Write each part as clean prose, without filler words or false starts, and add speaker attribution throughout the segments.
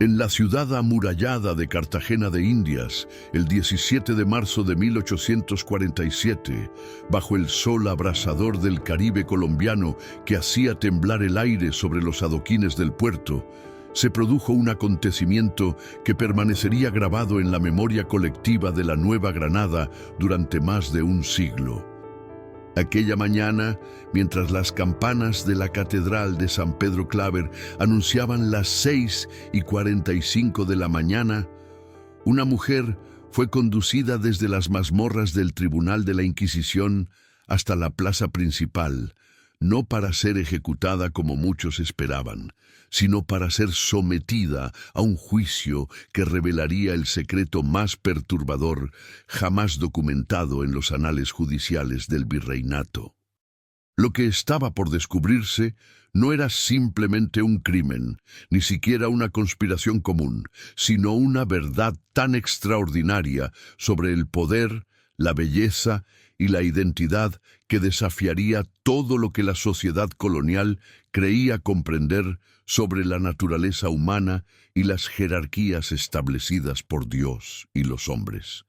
Speaker 1: En la ciudad amurallada de Cartagena de Indias, el 17 de marzo de 1847, bajo el sol abrasador del Caribe colombiano que hacía temblar el aire sobre los adoquines del puerto, se produjo un acontecimiento que permanecería grabado en la memoria colectiva de la Nueva Granada durante más de un siglo. Aquella mañana, mientras las campanas de la Catedral de San Pedro Claver anunciaban las 6:45 de la mañana, una mujer fue conducida desde las mazmorras del Tribunal de la Inquisición hasta la plaza principal, no para ser ejecutada como muchos esperaban, sino para ser sometida a un juicio que revelaría el secreto más perturbador jamás documentado en los anales judiciales del virreinato. Lo que estaba por descubrirse no era simplemente un crimen, ni siquiera una conspiración común, sino una verdad tan extraordinaria sobre el poder, la belleza y la identidad que desafiaría todo lo que la sociedad colonial creía comprender sobre la naturaleza humana y las jerarquías establecidas por Dios y los hombres.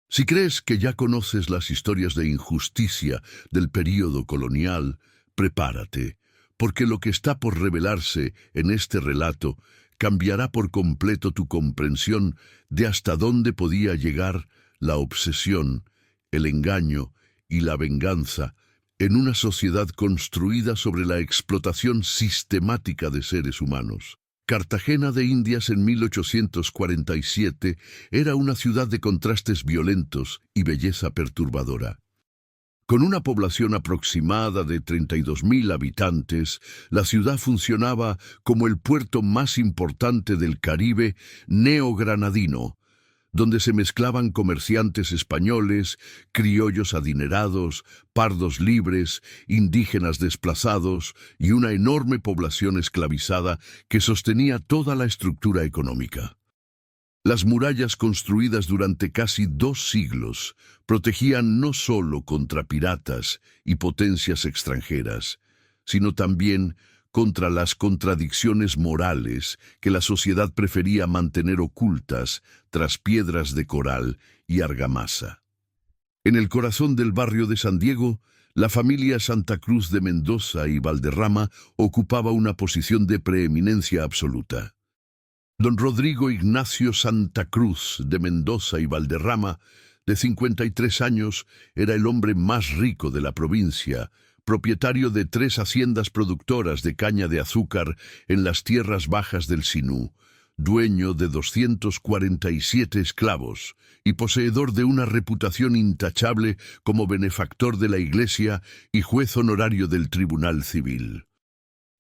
Speaker 1: Si crees que ya conoces las historias de injusticia del período colonial, prepárate, porque lo que está por revelarse en este relato cambiará por completo tu comprensión de hasta dónde podía llegar la obsesión, el engaño y la venganza en una sociedad construida sobre la explotación sistemática de seres humanos. Cartagena de Indias en 1847 era una ciudad de contrastes violentos y belleza perturbadora. Con una población aproximada de 32.000 habitantes, la ciudad funcionaba como el puerto más importante del Caribe neogranadino, donde se mezclaban comerciantes españoles, criollos adinerados, pardos libres, indígenas desplazados y una enorme población esclavizada que sostenía toda la estructura económica. Las murallas construidas durante casi 2 siglos protegían no solo contra piratas y potencias extranjeras, sino también contra las contradicciones morales que la sociedad prefería mantener ocultas tras piedras de coral y argamasa. En el corazón del barrio de San Diego, la familia Santa Cruz de Mendoza y Valderrama ocupaba una posición de preeminencia absoluta. Don Rodrigo Ignacio Santa Cruz de Mendoza y Valderrama, de 53 años, era el hombre más rico de la provincia, propietario de 3 haciendas productoras de caña de azúcar en las tierras bajas del Sinú, dueño de 247 esclavos y poseedor de una reputación intachable como benefactor de la Iglesia y juez honorario del Tribunal Civil.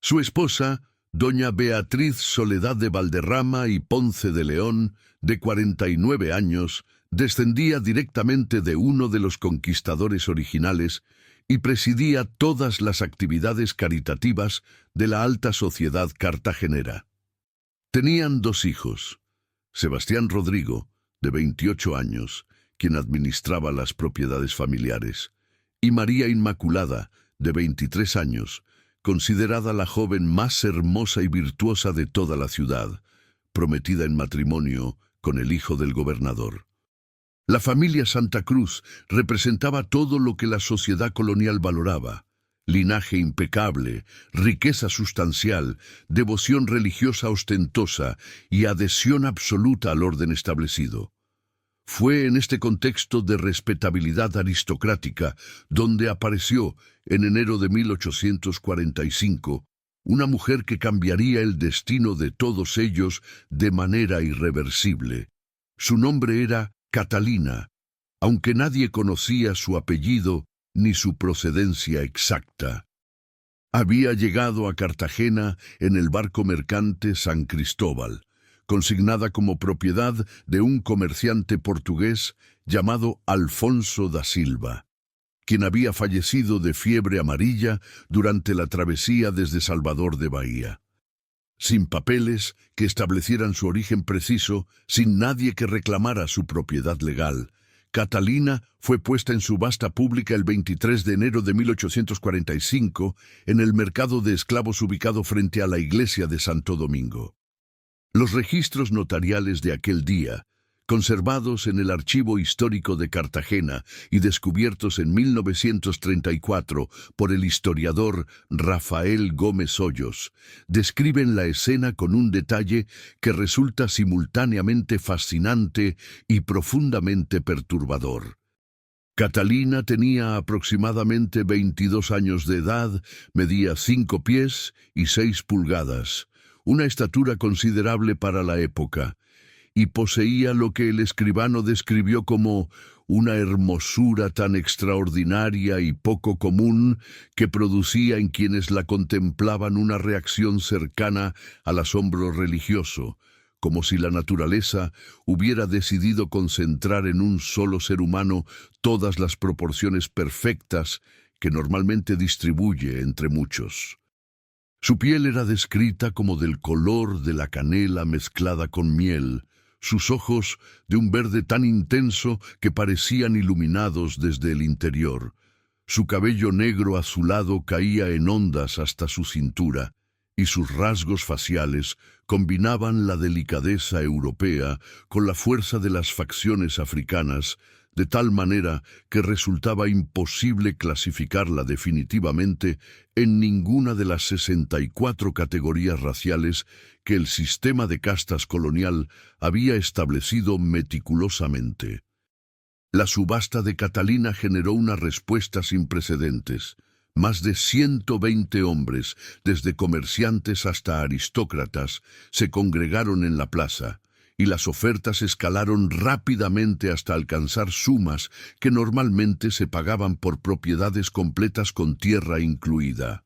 Speaker 1: Su esposa, doña Beatriz Soledad de Valderrama y Ponce de León, de 49 años, descendía directamente de uno de los conquistadores originales y presidía todas las actividades caritativas de la alta sociedad cartagenera. Tenían 2 hijos, Sebastián Rodrigo, de 28 años, quien administraba las propiedades familiares, y María Inmaculada, de 23 años, considerada la joven más hermosa y virtuosa de toda la ciudad, prometida en matrimonio con el hijo del gobernador. La familia Santa Cruz representaba todo lo que la sociedad colonial valoraba: linaje impecable, riqueza sustancial, devoción religiosa ostentosa y adhesión absoluta al orden establecido. Fue en este contexto de respetabilidad aristocrática donde apareció, en enero de 1845, una mujer que cambiaría el destino de todos ellos de manera irreversible. Su nombre era Catalina, aunque nadie conocía su apellido ni su procedencia exacta. Había llegado a Cartagena en el barco mercante San Cristóbal, consignada como propiedad de un comerciante portugués llamado Alfonso da Silva, quien había fallecido de fiebre amarilla durante la travesía desde Salvador de Bahía. Sin papeles que establecieran su origen preciso, sin nadie que reclamara su propiedad legal, Catalina fue puesta en subasta pública el 23 de enero de 1845 en el mercado de esclavos ubicado frente a la iglesia de Santo Domingo. Los registros notariales de aquel día, conservados en el Archivo Histórico de Cartagena y descubiertos en 1934 por el historiador Rafael Gómez Hoyos, describen la escena con un detalle que resulta simultáneamente fascinante y profundamente perturbador. Catalina tenía aproximadamente 22 años de edad, medía 5 pies y 6 pulgadas, una estatura considerable para la época, y poseía lo que el escribano describió como una hermosura tan extraordinaria y poco común que producía en quienes la contemplaban una reacción cercana al asombro religioso, como si la naturaleza hubiera decidido concentrar en un solo ser humano todas las proporciones perfectas que normalmente distribuye entre muchos. Su piel era descrita como del color de la canela mezclada con miel, sus ojos de un verde tan intenso que parecían iluminados desde el interior. Su cabello negro azulado caía en ondas hasta su cintura, y sus rasgos faciales combinaban la delicadeza europea con la fuerza de las facciones africanas, de tal manera que resultaba imposible clasificarla definitivamente en ninguna de las 64 categorías raciales que el sistema de castas colonial había establecido meticulosamente. La subasta de Catalina generó una respuesta sin precedentes. Más de 120 hombres, desde comerciantes hasta aristócratas, se congregaron en la plaza, y las ofertas escalaron rápidamente hasta alcanzar sumas que normalmente se pagaban por propiedades completas con tierra incluida.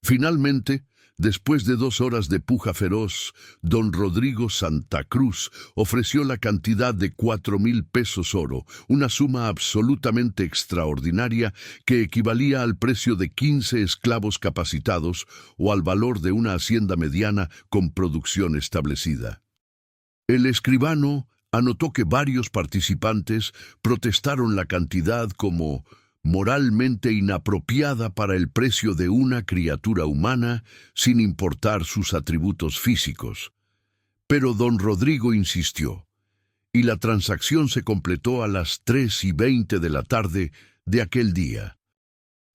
Speaker 1: Finalmente, después de 2 horas de puja feroz, don Rodrigo Santa Cruz ofreció la cantidad de 4,000 pesos oro, una suma absolutamente extraordinaria que equivalía al precio de 15 esclavos capacitados o al valor de una hacienda mediana con producción establecida. El escribano anotó que varios participantes protestaron la cantidad como moralmente inapropiada para el precio de una criatura humana, sin importar sus atributos físicos. Pero don Rodrigo insistió, y la transacción se completó a las 3:20 de la tarde de aquel día.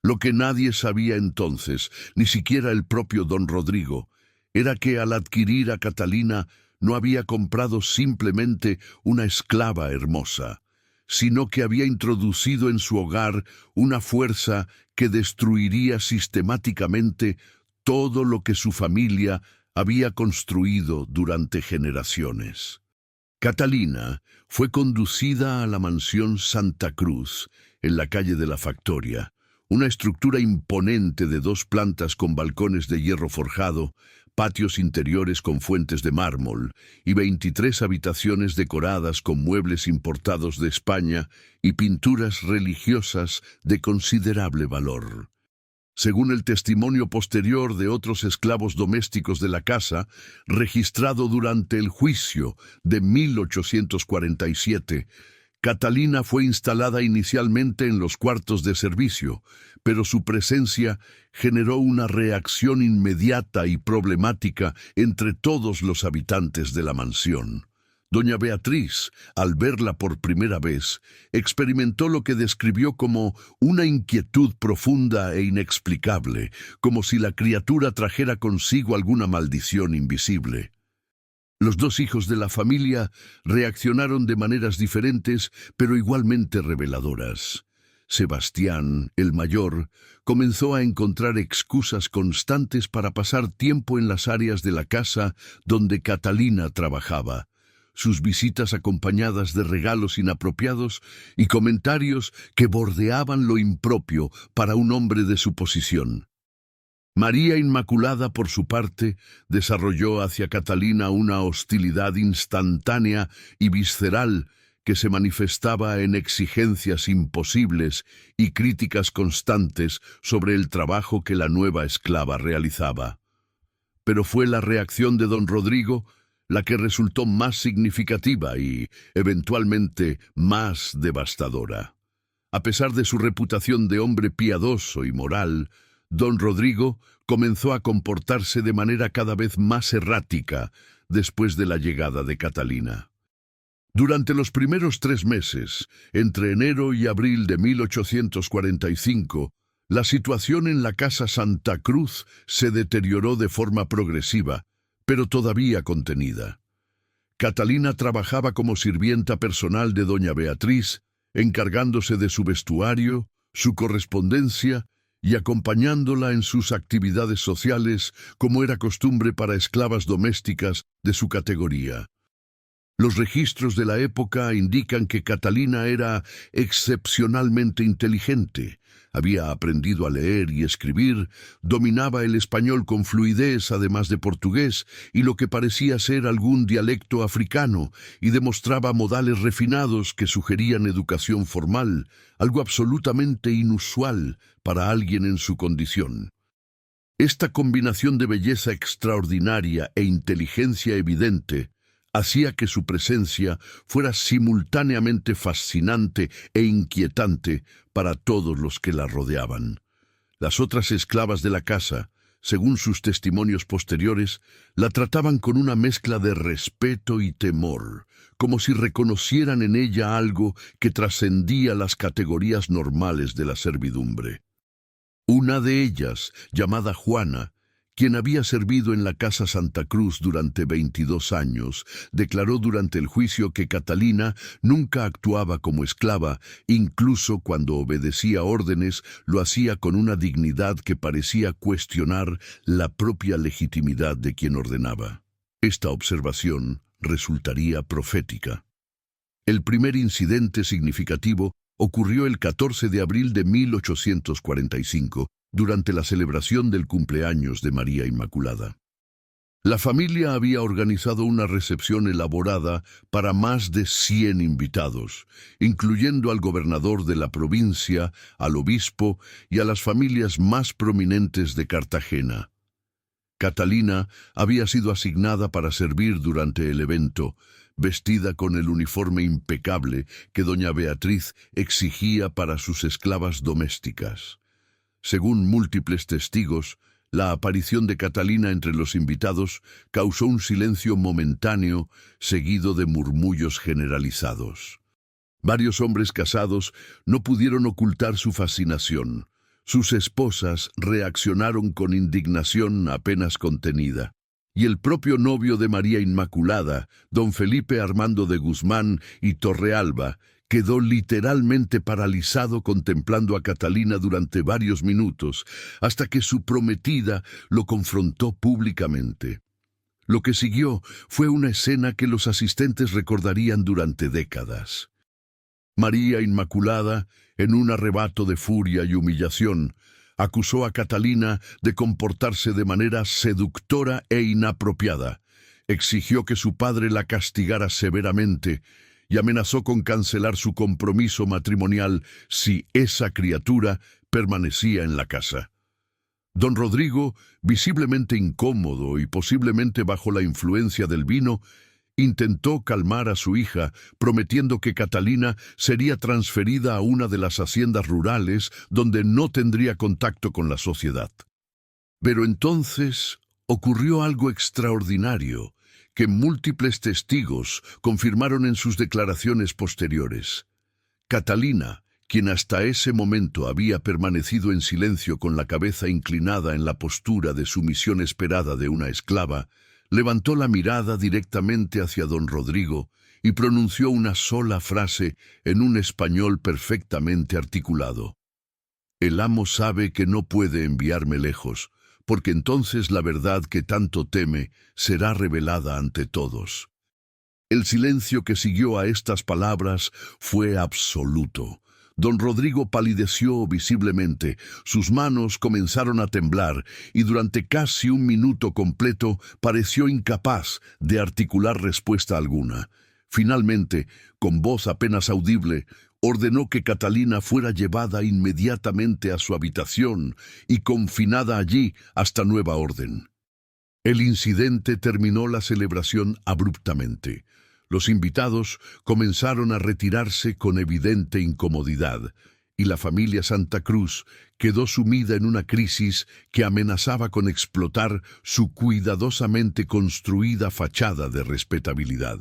Speaker 1: Lo que nadie sabía entonces, ni siquiera el propio don Rodrigo, era que al adquirir a Catalina no había comprado simplemente una esclava hermosa, sino que había introducido en su hogar una fuerza que destruiría sistemáticamente todo lo que su familia había construido durante generaciones. Catalina fue conducida a la mansión Santa Cruz, en la calle de la Factoria, una estructura imponente de 2 plantas con balcones de hierro forjado, patios interiores con fuentes de mármol y 23 habitaciones decoradas con muebles importados de España y pinturas religiosas de considerable valor. Según el testimonio posterior de otros esclavos domésticos de la casa, registrado durante el juicio de 1847, Catalina fue instalada inicialmente en los cuartos de servicio, pero su presencia generó una reacción inmediata y problemática entre todos los habitantes de la mansión. Doña Beatriz, al verla por primera vez, experimentó lo que describió como una inquietud profunda e inexplicable, como si la criatura trajera consigo alguna maldición invisible. Los 2 hijos de la familia reaccionaron de maneras diferentes, pero igualmente reveladoras. Sebastián, el mayor, comenzó a encontrar excusas constantes para pasar tiempo en las áreas de la casa donde Catalina trabajaba. Sus visitas acompañadas de regalos inapropiados y comentarios que bordeaban lo impropio para un hombre de su posición. María Inmaculada, por su parte, desarrolló hacia Catalina una hostilidad instantánea y visceral que se manifestaba en exigencias imposibles y críticas constantes sobre el trabajo que la nueva esclava realizaba. Pero fue la reacción de don Rodrigo la que resultó más significativa y, eventualmente, más devastadora. A pesar de su reputación de hombre piadoso y moral, don Rodrigo comenzó a comportarse de manera cada vez más errática, después de la llegada de Catalina. Durante los primeros 3 meses, entre enero y abril de 1845, la situación en la Casa Santa Cruz se deterioró de forma progresiva, pero todavía contenida. Catalina trabajaba como sirvienta personal de doña Beatriz, encargándose de su vestuario, su correspondencia y acompañándola en sus actividades sociales, como era costumbre para esclavas domésticas de su categoría. Los registros de la época indican que Catalina era excepcionalmente inteligente. Había aprendido a leer y escribir, dominaba el español con fluidez además de portugués y lo que parecía ser algún dialecto africano, y demostraba modales refinados que sugerían educación formal, algo absolutamente inusual para alguien en su condición. Esta combinación de belleza extraordinaria e inteligencia evidente hacía que su presencia fuera simultáneamente fascinante e inquietante para todos los que la rodeaban. Las otras esclavas de la casa, según sus testimonios posteriores, la trataban con una mezcla de respeto y temor, como si reconocieran en ella algo que trascendía las categorías normales de la servidumbre. Una de ellas, llamada Juana, quien había servido en la Casa Santa Cruz durante 22 años, declaró durante el juicio que Catalina nunca actuaba como esclava, incluso cuando obedecía órdenes, lo hacía con una dignidad que parecía cuestionar la propia legitimidad de quien ordenaba. Esta observación resultaría profética. El primer incidente significativo ocurrió el 14 de abril de 1845, durante la celebración del cumpleaños de María Inmaculada. La familia había organizado una recepción elaborada para más de 100 invitados, incluyendo al gobernador de la provincia, al obispo y a las familias más prominentes de Cartagena. Catalina había sido asignada para servir durante el evento, vestida con el uniforme impecable que doña Beatriz exigía para sus esclavas domésticas. Según múltiples testigos, la aparición de Catalina entre los invitados causó un silencio momentáneo, seguido de murmullos generalizados. Varios hombres casados no pudieron ocultar su fascinación. Sus esposas reaccionaron con indignación apenas contenida. Y el propio novio de María Inmaculada, don Felipe Armando de Guzmán y Torrealba, quedó literalmente paralizado contemplando a Catalina durante varios minutos, hasta que su prometida lo confrontó públicamente. Lo que siguió fue una escena que los asistentes recordarían durante décadas. María Inmaculada, en un arrebato de furia y humillación, acusó a Catalina de comportarse de manera seductora e inapropiada, exigió que su padre la castigara severamente y amenazó con cancelar su compromiso matrimonial si esa criatura permanecía en la casa. Don Rodrigo, visiblemente incómodo y posiblemente bajo la influencia del vino, intentó calmar a su hija, prometiendo que Catalina sería transferida a una de las haciendas rurales donde no tendría contacto con la sociedad. Pero entonces ocurrió algo extraordinario que múltiples testigos confirmaron en sus declaraciones posteriores. Catalina, quien hasta ese momento había permanecido en silencio con la cabeza inclinada en la postura de sumisión esperada de una esclava, levantó la mirada directamente hacia don Rodrigo y pronunció una sola frase en un español perfectamente articulado. «El amo sabe que no puede enviarme lejos, porque entonces la verdad que tanto teme será revelada ante todos». El silencio que siguió a estas palabras fue absoluto. Don Rodrigo palideció visiblemente, sus manos comenzaron a temblar y durante casi un minuto completo pareció incapaz de articular respuesta alguna. Finalmente, con voz apenas audible, ordenó que Catalina fuera llevada inmediatamente a su habitación y confinada allí hasta nueva orden. El incidente terminó la celebración abruptamente. Los invitados comenzaron a retirarse con evidente incomodidad, y la familia Santa Cruz quedó sumida en una crisis que amenazaba con explotar su cuidadosamente construida fachada de respetabilidad.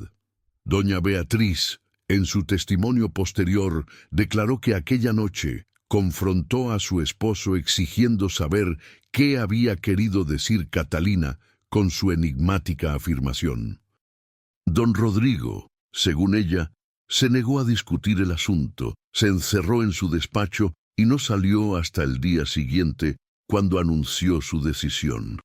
Speaker 1: Doña Beatriz, en su testimonio posterior, declaró que aquella noche confrontó a su esposo exigiendo saber qué había querido decir Catalina con su enigmática afirmación. Don Rodrigo, según ella, se negó a discutir el asunto, se encerró en su despacho y no salió hasta el día siguiente, cuando anunció su decisión.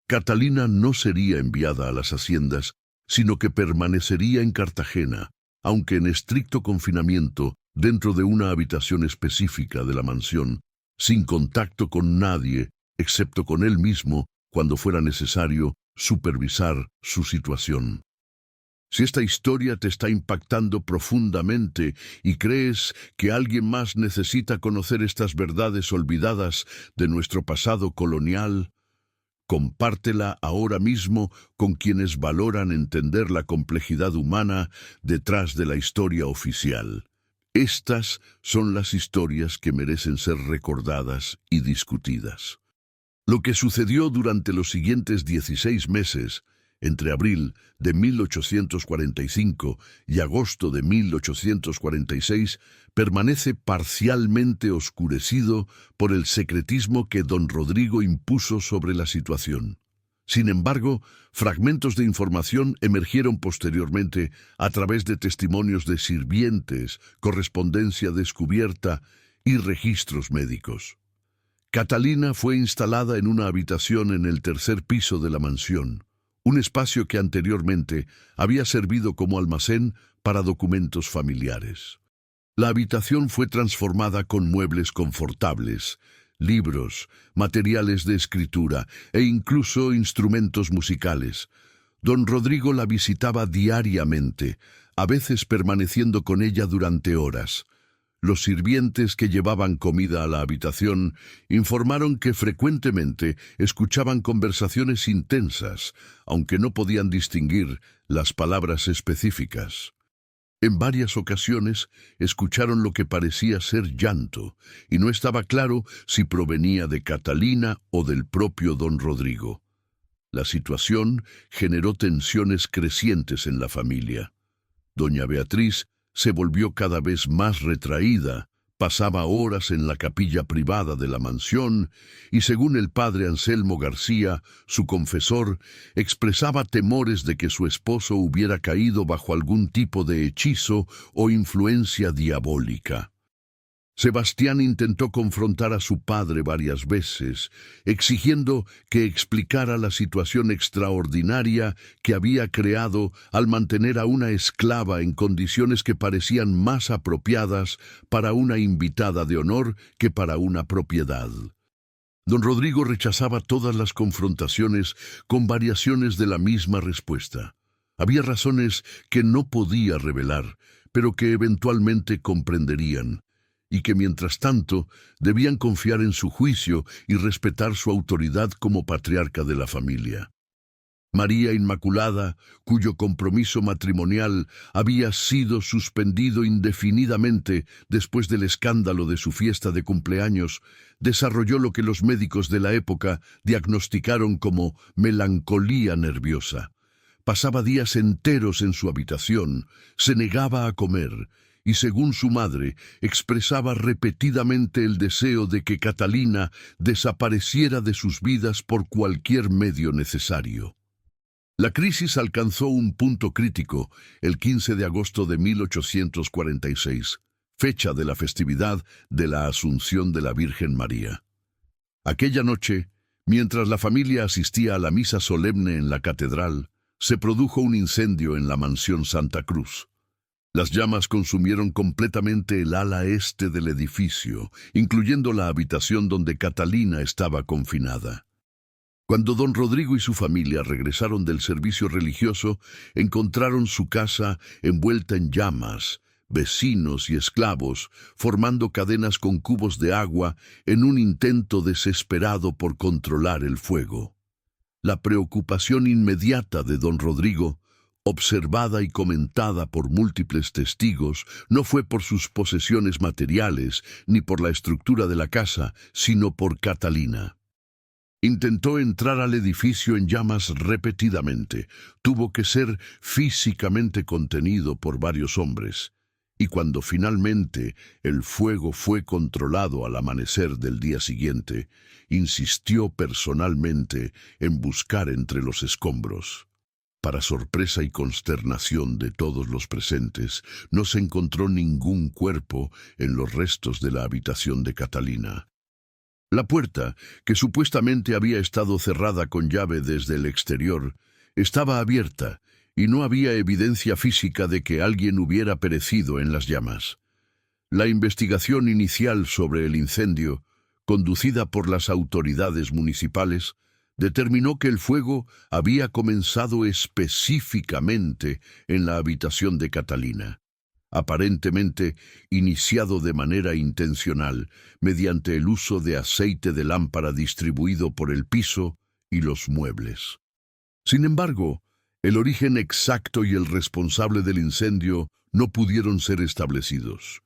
Speaker 1: Catalina no sería enviada a las haciendas, sino que permanecería en Cartagena, aunque en estricto confinamiento, dentro de una habitación específica de la mansión, sin contacto con nadie, excepto con él mismo, cuando fuera necesario supervisar su situación. Si esta historia te está impactando profundamente y crees que alguien más necesita conocer estas verdades olvidadas de nuestro pasado colonial, compártela ahora mismo con quienes valoran entender la complejidad humana detrás de la historia oficial. Estas son las historias que merecen ser recordadas y discutidas. Lo que sucedió durante los siguientes 16 meses, entre abril de 1845 y agosto de 1846, permanece parcialmente oscurecido por el secretismo que don Rodrigo impuso sobre la situación. Sin embargo, fragmentos de información emergieron posteriormente a través de testimonios de sirvientes, correspondencia descubierta y registros médicos. Catalina fue instalada en una habitación en el tercer piso de la mansión, un espacio que anteriormente había servido como almacén para documentos familiares. La habitación fue transformada con muebles confortables, libros, materiales de escritura e incluso instrumentos musicales. Don Rodrigo la visitaba diariamente, a veces permaneciendo con ella durante horas. Los sirvientes que llevaban comida a la habitación informaron que frecuentemente escuchaban conversaciones intensas, aunque no podían distinguir las palabras específicas. En varias ocasiones escucharon lo que parecía ser llanto, y no estaba claro si provenía de Catalina o del propio don Rodrigo. La situación generó tensiones crecientes en la familia. Doña Beatriz se volvió cada vez más retraída, pasaba horas en la capilla privada de la mansión y, según el padre Anselmo García, su confesor, expresaba temores de que su esposo hubiera caído bajo algún tipo de hechizo o influencia diabólica. Sebastián intentó confrontar a su padre varias veces, exigiendo que explicara la situación extraordinaria que había creado al mantener a una esclava en condiciones que parecían más apropiadas para una invitada de honor que para una propiedad. Don Rodrigo rechazaba todas las confrontaciones con variaciones de la misma respuesta. Había razones que no podía revelar, pero que eventualmente comprenderían, y que mientras tanto debían confiar en su juicio y respetar su autoridad como patriarca de la familia. María Inmaculada, cuyo compromiso matrimonial había sido suspendido indefinidamente después del escándalo de su fiesta de cumpleaños, desarrolló lo que los médicos de la época diagnosticaron como melancolía nerviosa. Pasaba días enteros en su habitación, se negaba a comer, y según su madre, expresaba repetidamente el deseo de que Catalina desapareciera de sus vidas por cualquier medio necesario. La crisis alcanzó un punto crítico el 15 de agosto de 1846, fecha de la festividad de la Asunción de la Virgen María. Aquella noche, mientras la familia asistía a la misa solemne en la catedral, se produjo un incendio en la mansión Santa Cruz. Las llamas consumieron completamente el ala este del edificio, incluyendo la habitación donde Catalina estaba confinada. Cuando don Rodrigo y su familia regresaron del servicio religioso, encontraron su casa envuelta en llamas, vecinos y esclavos formando cadenas con cubos de agua en un intento desesperado por controlar el fuego. La preocupación inmediata de don Rodrigo observada y comentada por múltiples testigos, no fue por sus posesiones materiales ni por la estructura de la casa, sino por Catalina. Intentó entrar al edificio en llamas repetidamente. Tuvo que ser físicamente contenido por varios hombres. Y cuando finalmente el fuego fue controlado al amanecer del día siguiente, insistió personalmente en buscar entre los escombros. Para sorpresa y consternación de todos los presentes, no se encontró ningún cuerpo en los restos de la habitación de Catalina. La puerta, que supuestamente había estado cerrada con llave desde el exterior, estaba abierta y no había evidencia física de que alguien hubiera perecido en las llamas. La investigación inicial sobre el incendio, conducida por las autoridades municipales, determinó que el fuego había comenzado específicamente en la habitación de Catalina, aparentemente iniciado de manera intencional, mediante el uso de aceite de lámpara distribuido por el piso y los muebles. Sin embargo, el origen exacto y el responsable del incendio no pudieron ser establecidos.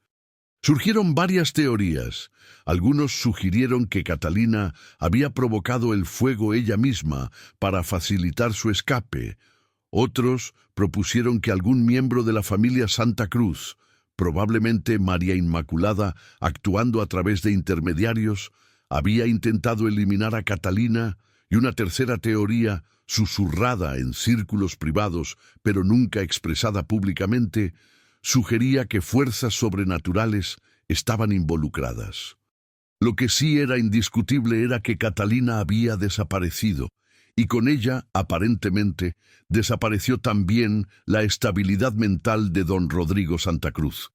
Speaker 1: Surgieron varias teorías. Algunos sugirieron que Catalina había provocado el fuego ella misma para facilitar su escape. Otros propusieron que algún miembro de la familia Santa Cruz, probablemente María Inmaculada, actuando a través de intermediarios, había intentado eliminar a Catalina, y una tercera teoría, susurrada en círculos privados pero nunca expresada públicamente, sugería que fuerzas sobrenaturales estaban involucradas. Lo que sí era indiscutible era que Catalina había desaparecido, y con ella, aparentemente, desapareció también la estabilidad mental de don Rodrigo Santa Cruz.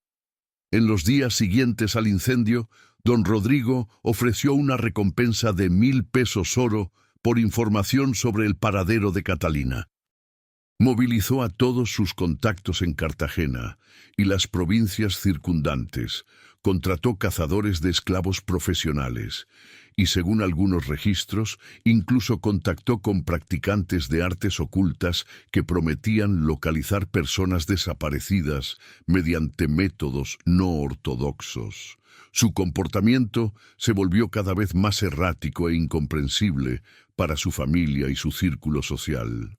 Speaker 1: En los días siguientes al incendio, don Rodrigo ofreció una recompensa de 1,000 pesos oro por información sobre el paradero de Catalina. Movilizó a todos sus contactos en Cartagena y las provincias circundantes, contrató cazadores de esclavos profesionales y, según algunos registros, incluso contactó con practicantes de artes ocultas que prometían localizar personas desaparecidas mediante métodos no ortodoxos. Su comportamiento se volvió cada vez más errático e incomprensible para su familia y su círculo social.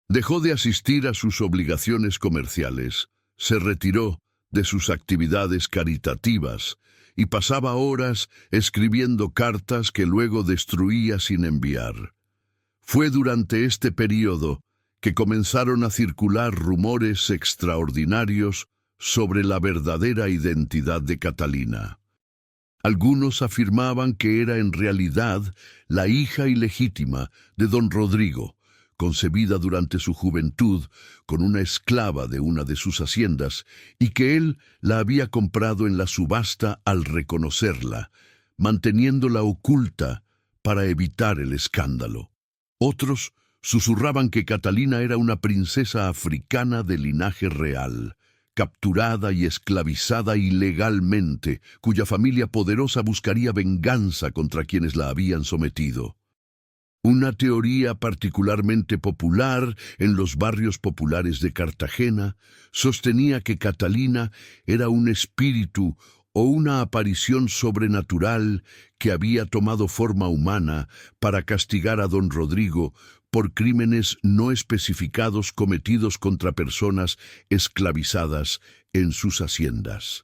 Speaker 1: Dejó de asistir a sus obligaciones comerciales, se retiró de sus actividades caritativas y pasaba horas escribiendo cartas que luego destruía sin enviar. Fue durante este período que comenzaron a circular rumores extraordinarios sobre la verdadera identidad de Catalina. Algunos afirmaban que era en realidad la hija ilegítima de don Rodrigo, concebida durante su juventud con una esclava de una de sus haciendas, y que él la había comprado en la subasta al reconocerla, manteniéndola oculta para evitar el escándalo. Otros susurraban que Catalina era una princesa africana de linaje real, capturada y esclavizada ilegalmente, cuya familia poderosa buscaría venganza contra quienes la habían sometido. Una teoría particularmente popular en los barrios populares de Cartagena sostenía que Catalina era un espíritu o una aparición sobrenatural que había tomado forma humana para castigar a don Rodrigo por crímenes no especificados cometidos contra personas esclavizadas en sus haciendas.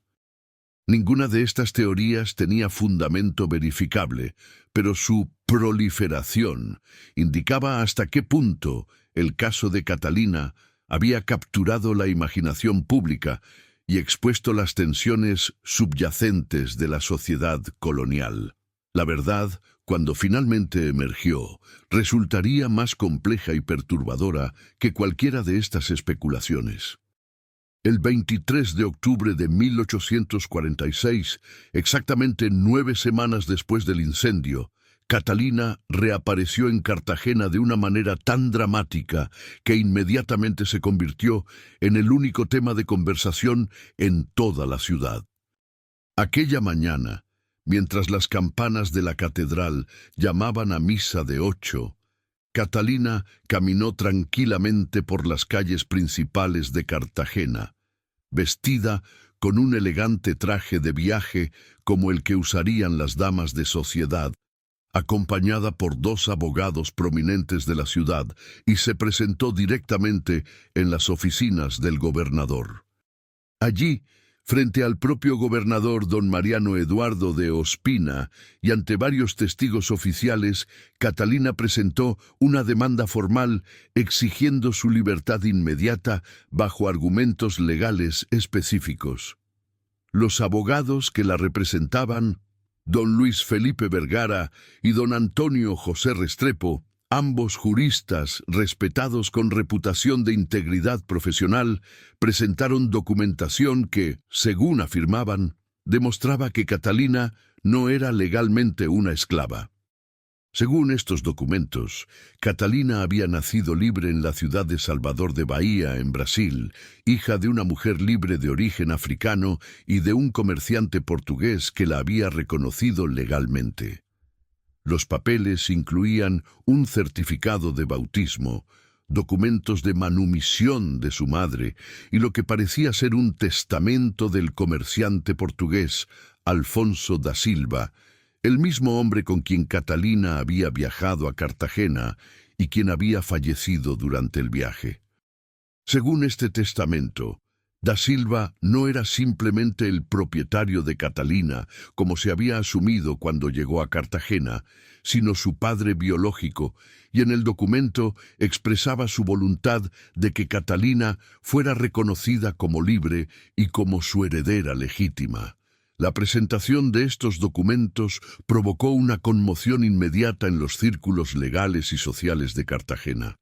Speaker 1: Ninguna de estas teorías tenía fundamento verificable, pero su proliferación indicaba hasta qué punto el caso de Catalina había capturado la imaginación pública y expuesto las tensiones subyacentes de la sociedad colonial. La verdad, cuando finalmente emergió, resultaría más compleja y perturbadora que cualquiera de estas especulaciones. El 23 de octubre de 1846, exactamente 9 semanas después del incendio, Catalina reapareció en Cartagena de una manera tan dramática que inmediatamente se convirtió en el único tema de conversación en toda la ciudad. Aquella mañana, mientras las campanas de la catedral llamaban a misa de 8, Catalina caminó tranquilamente por las calles principales de Cartagena, vestida con un elegante traje de viaje como el que usarían las damas de sociedad, acompañada por dos abogados prominentes de la ciudad, y se presentó directamente en las oficinas del gobernador. Allí, frente al propio gobernador don Mariano Eduardo de Ospina y ante varios testigos oficiales, Catalina presentó una demanda formal exigiendo su libertad inmediata bajo argumentos legales específicos. Los abogados que la representaban, don Luis Felipe Vergara y don Antonio José Restrepo, ambos juristas respetados con reputación de integridad profesional, presentaron documentación que, según afirmaban, demostraba que Catalina no era legalmente una esclava. Según estos documentos, Catalina había nacido libre en la ciudad de Salvador de Bahía, en Brasil, hija de una mujer libre de origen africano y de un comerciante portugués que la había reconocido legalmente. Los papeles incluían un certificado de bautismo, documentos de manumisión de su madre y lo que parecía ser un testamento del comerciante portugués Alfonso da Silva, el mismo hombre con quien Catalina había viajado a Cartagena y quien había fallecido durante el viaje. Según este testamento, da Silva no era simplemente el propietario de Catalina, como se había asumido cuando llegó a Cartagena, sino su padre biológico, y en el documento expresaba su voluntad de que Catalina fuera reconocida como libre y como su heredera legítima. La presentación de estos documentos provocó una conmoción inmediata en los círculos legales y sociales de Cartagena.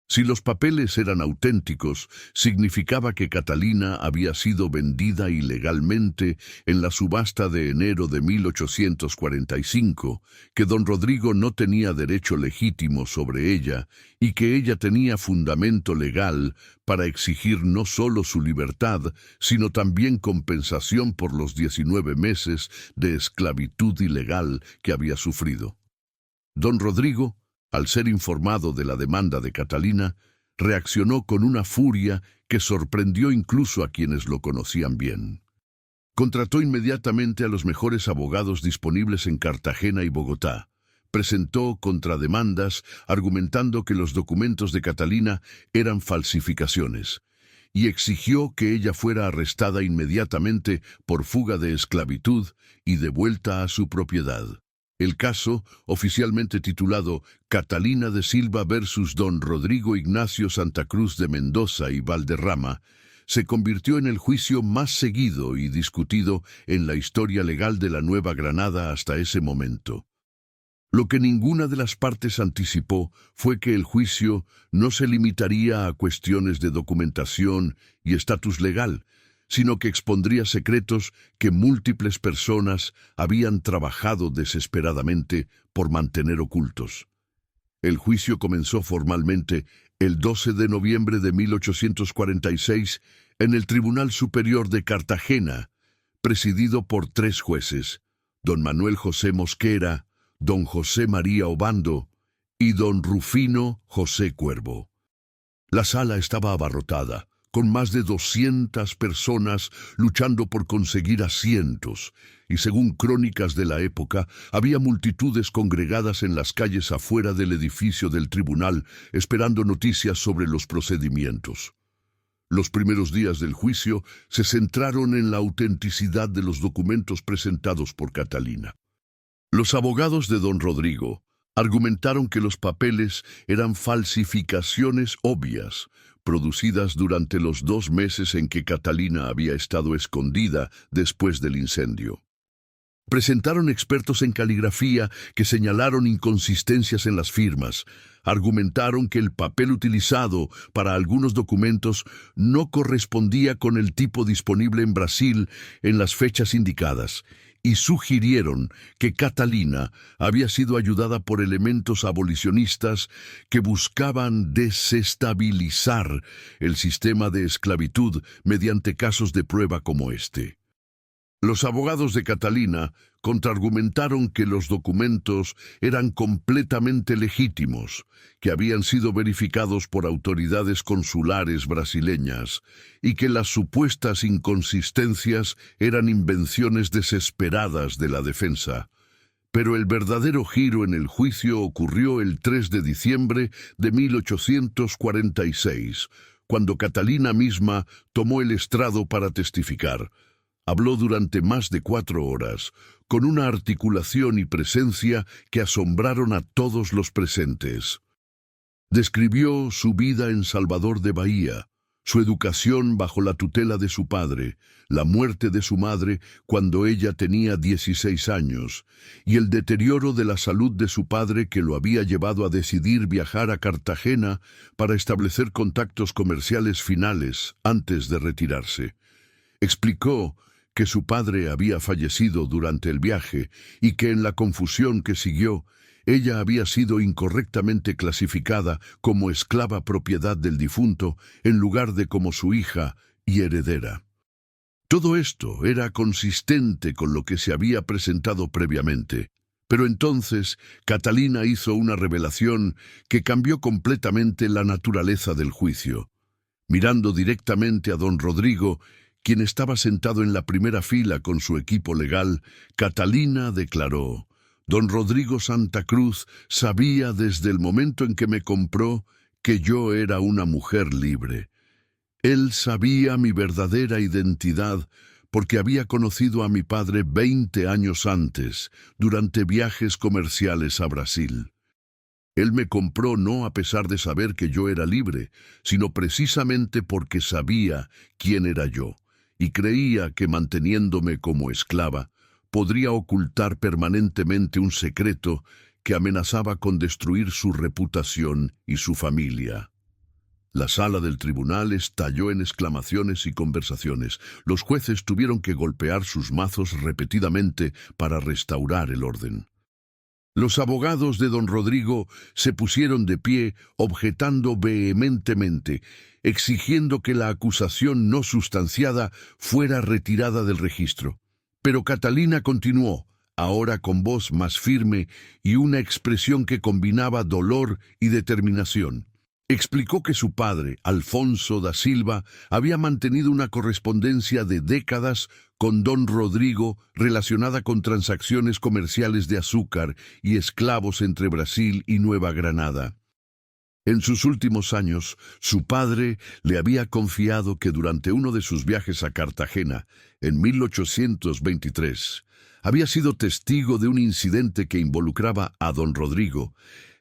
Speaker 1: Si los papeles eran auténticos, significaba que Catalina había sido vendida ilegalmente en la subasta de enero de 1845, que don Rodrigo no tenía derecho legítimo sobre ella y que ella tenía fundamento legal para exigir no solo su libertad, sino también compensación por los 19 meses de esclavitud ilegal que había sufrido. Don Rodrigo, al ser informado de la demanda de Catalina, reaccionó con una furia que sorprendió incluso a quienes lo conocían bien. Contrató inmediatamente a los mejores abogados disponibles en Cartagena y Bogotá. Presentó contrademandas argumentando que los documentos de Catalina eran falsificaciones y exigió que ella fuera arrestada inmediatamente por fuga de esclavitud y devuelta a su propiedad. El caso, oficialmente titulado Catalina de Silva versus don Rodrigo Ignacio Santa Cruz de Mendoza y Valderrama, se convirtió en el juicio más seguido y discutido en la historia legal de la Nueva Granada hasta ese momento. Lo que ninguna de las partes anticipó fue que el juicio no se limitaría a cuestiones de documentación y estatus legal, sino que expondría secretos que múltiples personas habían trabajado desesperadamente por mantener ocultos. El juicio comenzó formalmente el 12 de noviembre de 1846 en el Tribunal Superior de Cartagena, presidido por 3 jueces, don Manuel José Mosquera, don José María Obando y don Rufino José Cuervo. La sala estaba abarrotada, con más de 200 personas luchando por conseguir asientos, y según crónicas de la época, había multitudes congregadas en las calles afuera del edificio del tribunal, esperando noticias sobre los procedimientos. Los primeros días del juicio se centraron en la autenticidad de los documentos presentados por Catalina. Los abogados de don Rodrigo argumentaron que los papeles eran falsificaciones obvias, producidas durante los 2 meses en que Catalina había estado escondida después del incendio. Presentaron expertos en caligrafía que señalaron inconsistencias en las firmas, argumentaron que el papel utilizado para algunos documentos no correspondía con el tipo disponible en Brasil en las fechas indicadas, y sugirieron que Catalina había sido ayudada por elementos abolicionistas que buscaban desestabilizar el sistema de esclavitud mediante casos de prueba como este. Los abogados de Catalina contraargumentaron que los documentos eran completamente legítimos, que habían sido verificados por autoridades consulares brasileñas y que las supuestas inconsistencias eran invenciones desesperadas de la defensa. Pero el verdadero giro en el juicio ocurrió el 3 de diciembre de 1846, cuando Catalina misma tomó el estrado para testificar. Habló durante más de 4 horas, con una articulación y presencia que asombraron a todos los presentes. Describió su vida en Salvador de Bahía, su educación bajo la tutela de su padre, la muerte de su madre cuando ella tenía 16 años, y el deterioro de la salud de su padre que lo había llevado a decidir viajar a Cartagena para establecer contactos comerciales finales antes de retirarse. Explicó que su padre había fallecido durante el viaje y que en la confusión que siguió, ella había sido incorrectamente clasificada como esclava propiedad del difunto en lugar de como su hija y heredera. Todo esto era consistente con lo que se había presentado previamente, pero entonces Catalina hizo una revelación que cambió completamente la naturaleza del juicio. Mirando directamente a don Rodrigo, quien estaba sentado en la primera fila con su equipo legal, Catalina declaró: «Don Rodrigo Santa Cruz sabía desde el momento en que me compró que yo era una mujer libre. Él sabía mi verdadera identidad porque había conocido a mi padre 20 años antes, durante viajes comerciales a Brasil. Él me compró no a pesar de saber que yo era libre, sino precisamente porque sabía quién era yo, y creía que manteniéndome como esclava, podría ocultar permanentemente un secreto que amenazaba con destruir su reputación y su familia». La sala del tribunal estalló en exclamaciones y conversaciones. Los jueces tuvieron que golpear sus mazos repetidamente para restaurar el orden. Los abogados de don Rodrigo se pusieron de pie, objetando vehementemente, exigiendo que la acusación no sustanciada fuera retirada del registro. Pero Catalina continuó, ahora con voz más firme y una expresión que combinaba dolor y determinación. Explicó que su padre, Alfonso da Silva, había mantenido una correspondencia de décadas con don Rodrigo relacionada con transacciones comerciales de azúcar y esclavos entre Brasil y Nueva Granada. En sus últimos años, su padre le había confiado que durante uno de sus viajes a Cartagena, en 1823, había sido testigo de un incidente que involucraba a don Rodrigo,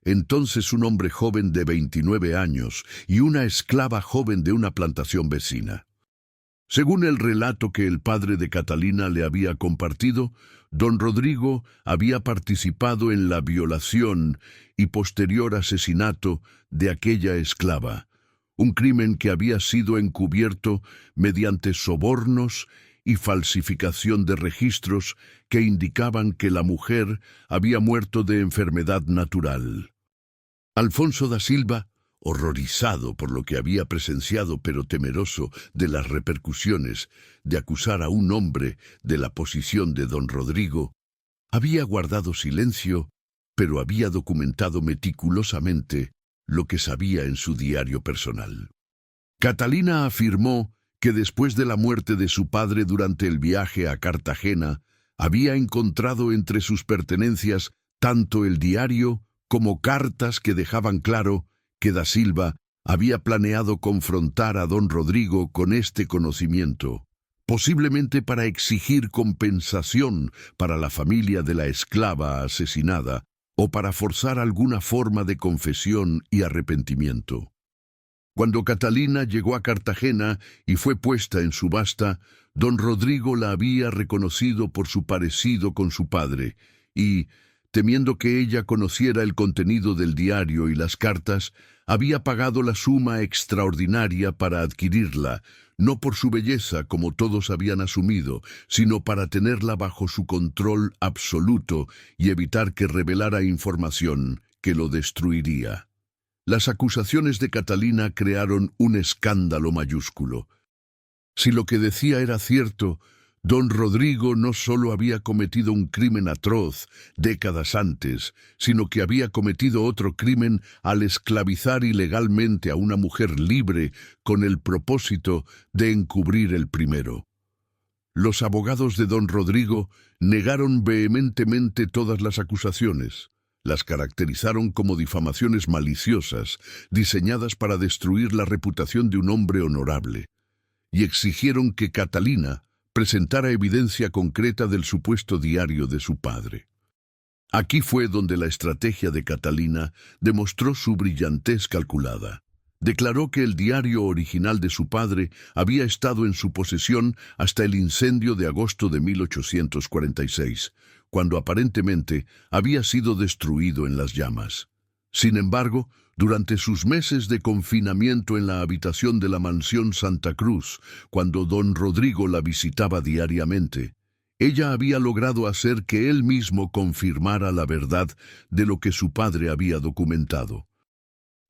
Speaker 1: entonces un hombre joven de 29 años y una esclava joven de una plantación vecina. Según el relato que el padre de Catalina le había compartido, don Rodrigo había participado en la violación y posterior asesinato de aquella esclava, un crimen que había sido encubierto mediante sobornos y falsificación de registros que indicaban que la mujer había muerto de enfermedad natural. Alfonso da Silva, horrorizado por lo que había presenciado pero temeroso de las repercusiones de acusar a un hombre de la posición de don Rodrigo, había guardado silencio, pero había documentado meticulosamente lo que sabía en su diario personal. Catalina afirmó que después de la muerte de su padre durante el viaje a Cartagena, había encontrado entre sus pertenencias tanto el diario como cartas que dejaban claro que da Silva había planeado confrontar a don Rodrigo con este conocimiento, posiblemente para exigir compensación para la familia de la esclava asesinada o para forzar alguna forma de confesión y arrepentimiento. Cuando Catalina llegó a Cartagena y fue puesta en subasta, don Rodrigo la había reconocido por su parecido con su padre y, temiendo que ella conociera el contenido del diario y las cartas, había pagado la suma extraordinaria para adquirirla, no por su belleza como todos habían asumido, sino para tenerla bajo su control absoluto y evitar que revelara información que lo destruiría. Las acusaciones de Catalina crearon un escándalo mayúsculo. Si lo que decía era cierto, Don Rodrigo no solo había cometido un crimen atroz décadas antes, sino que había cometido otro crimen al esclavizar ilegalmente a una mujer libre con el propósito de encubrir el primero. Los abogados de don Rodrigo negaron vehementemente todas las acusaciones. Las caracterizaron como difamaciones maliciosas, diseñadas para destruir la reputación de un hombre honorable, y exigieron que Catalina presentara evidencia concreta del supuesto diario de su padre. Aquí fue donde la estrategia de Catalina demostró su brillantez calculada. Declaró que el diario original de su padre había estado en su posesión hasta el incendio de agosto de 1846, cuando aparentemente había sido destruido en las llamas. Sin embargo, durante sus meses de confinamiento en la habitación de la mansión Santa Cruz, cuando don Rodrigo la visitaba diariamente, ella había logrado hacer que él mismo confirmara la verdad de lo que su padre había documentado.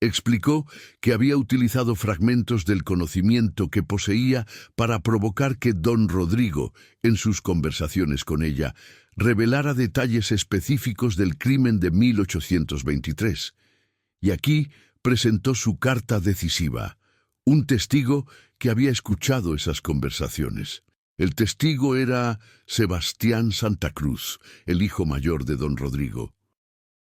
Speaker 1: Explicó que había utilizado fragmentos del conocimiento que poseía para provocar que don Rodrigo, en sus conversaciones con ella, revelara detalles específicos del crimen de 1823. Y aquí presentó su carta decisiva, un testigo que había escuchado esas conversaciones. El testigo era Sebastián Santa Cruz, el hijo mayor de don Rodrigo.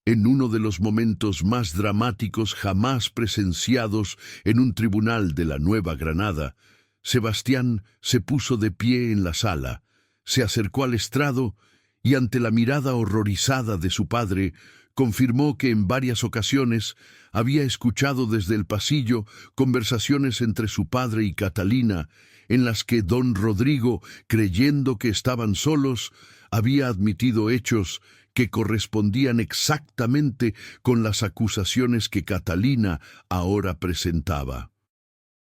Speaker 1: En uno de los momentos más dramáticos jamás presenciados en un tribunal de la Nueva Granada, Sebastián se puso de pie en la sala, se acercó al estrado y ante la mirada horrorizada de su padre, confirmó que en varias ocasiones había escuchado desde el pasillo conversaciones entre su padre y Catalina, en las que don Rodrigo, creyendo que estaban solos, había admitido hechos que correspondían exactamente con las acusaciones que Catalina ahora presentaba.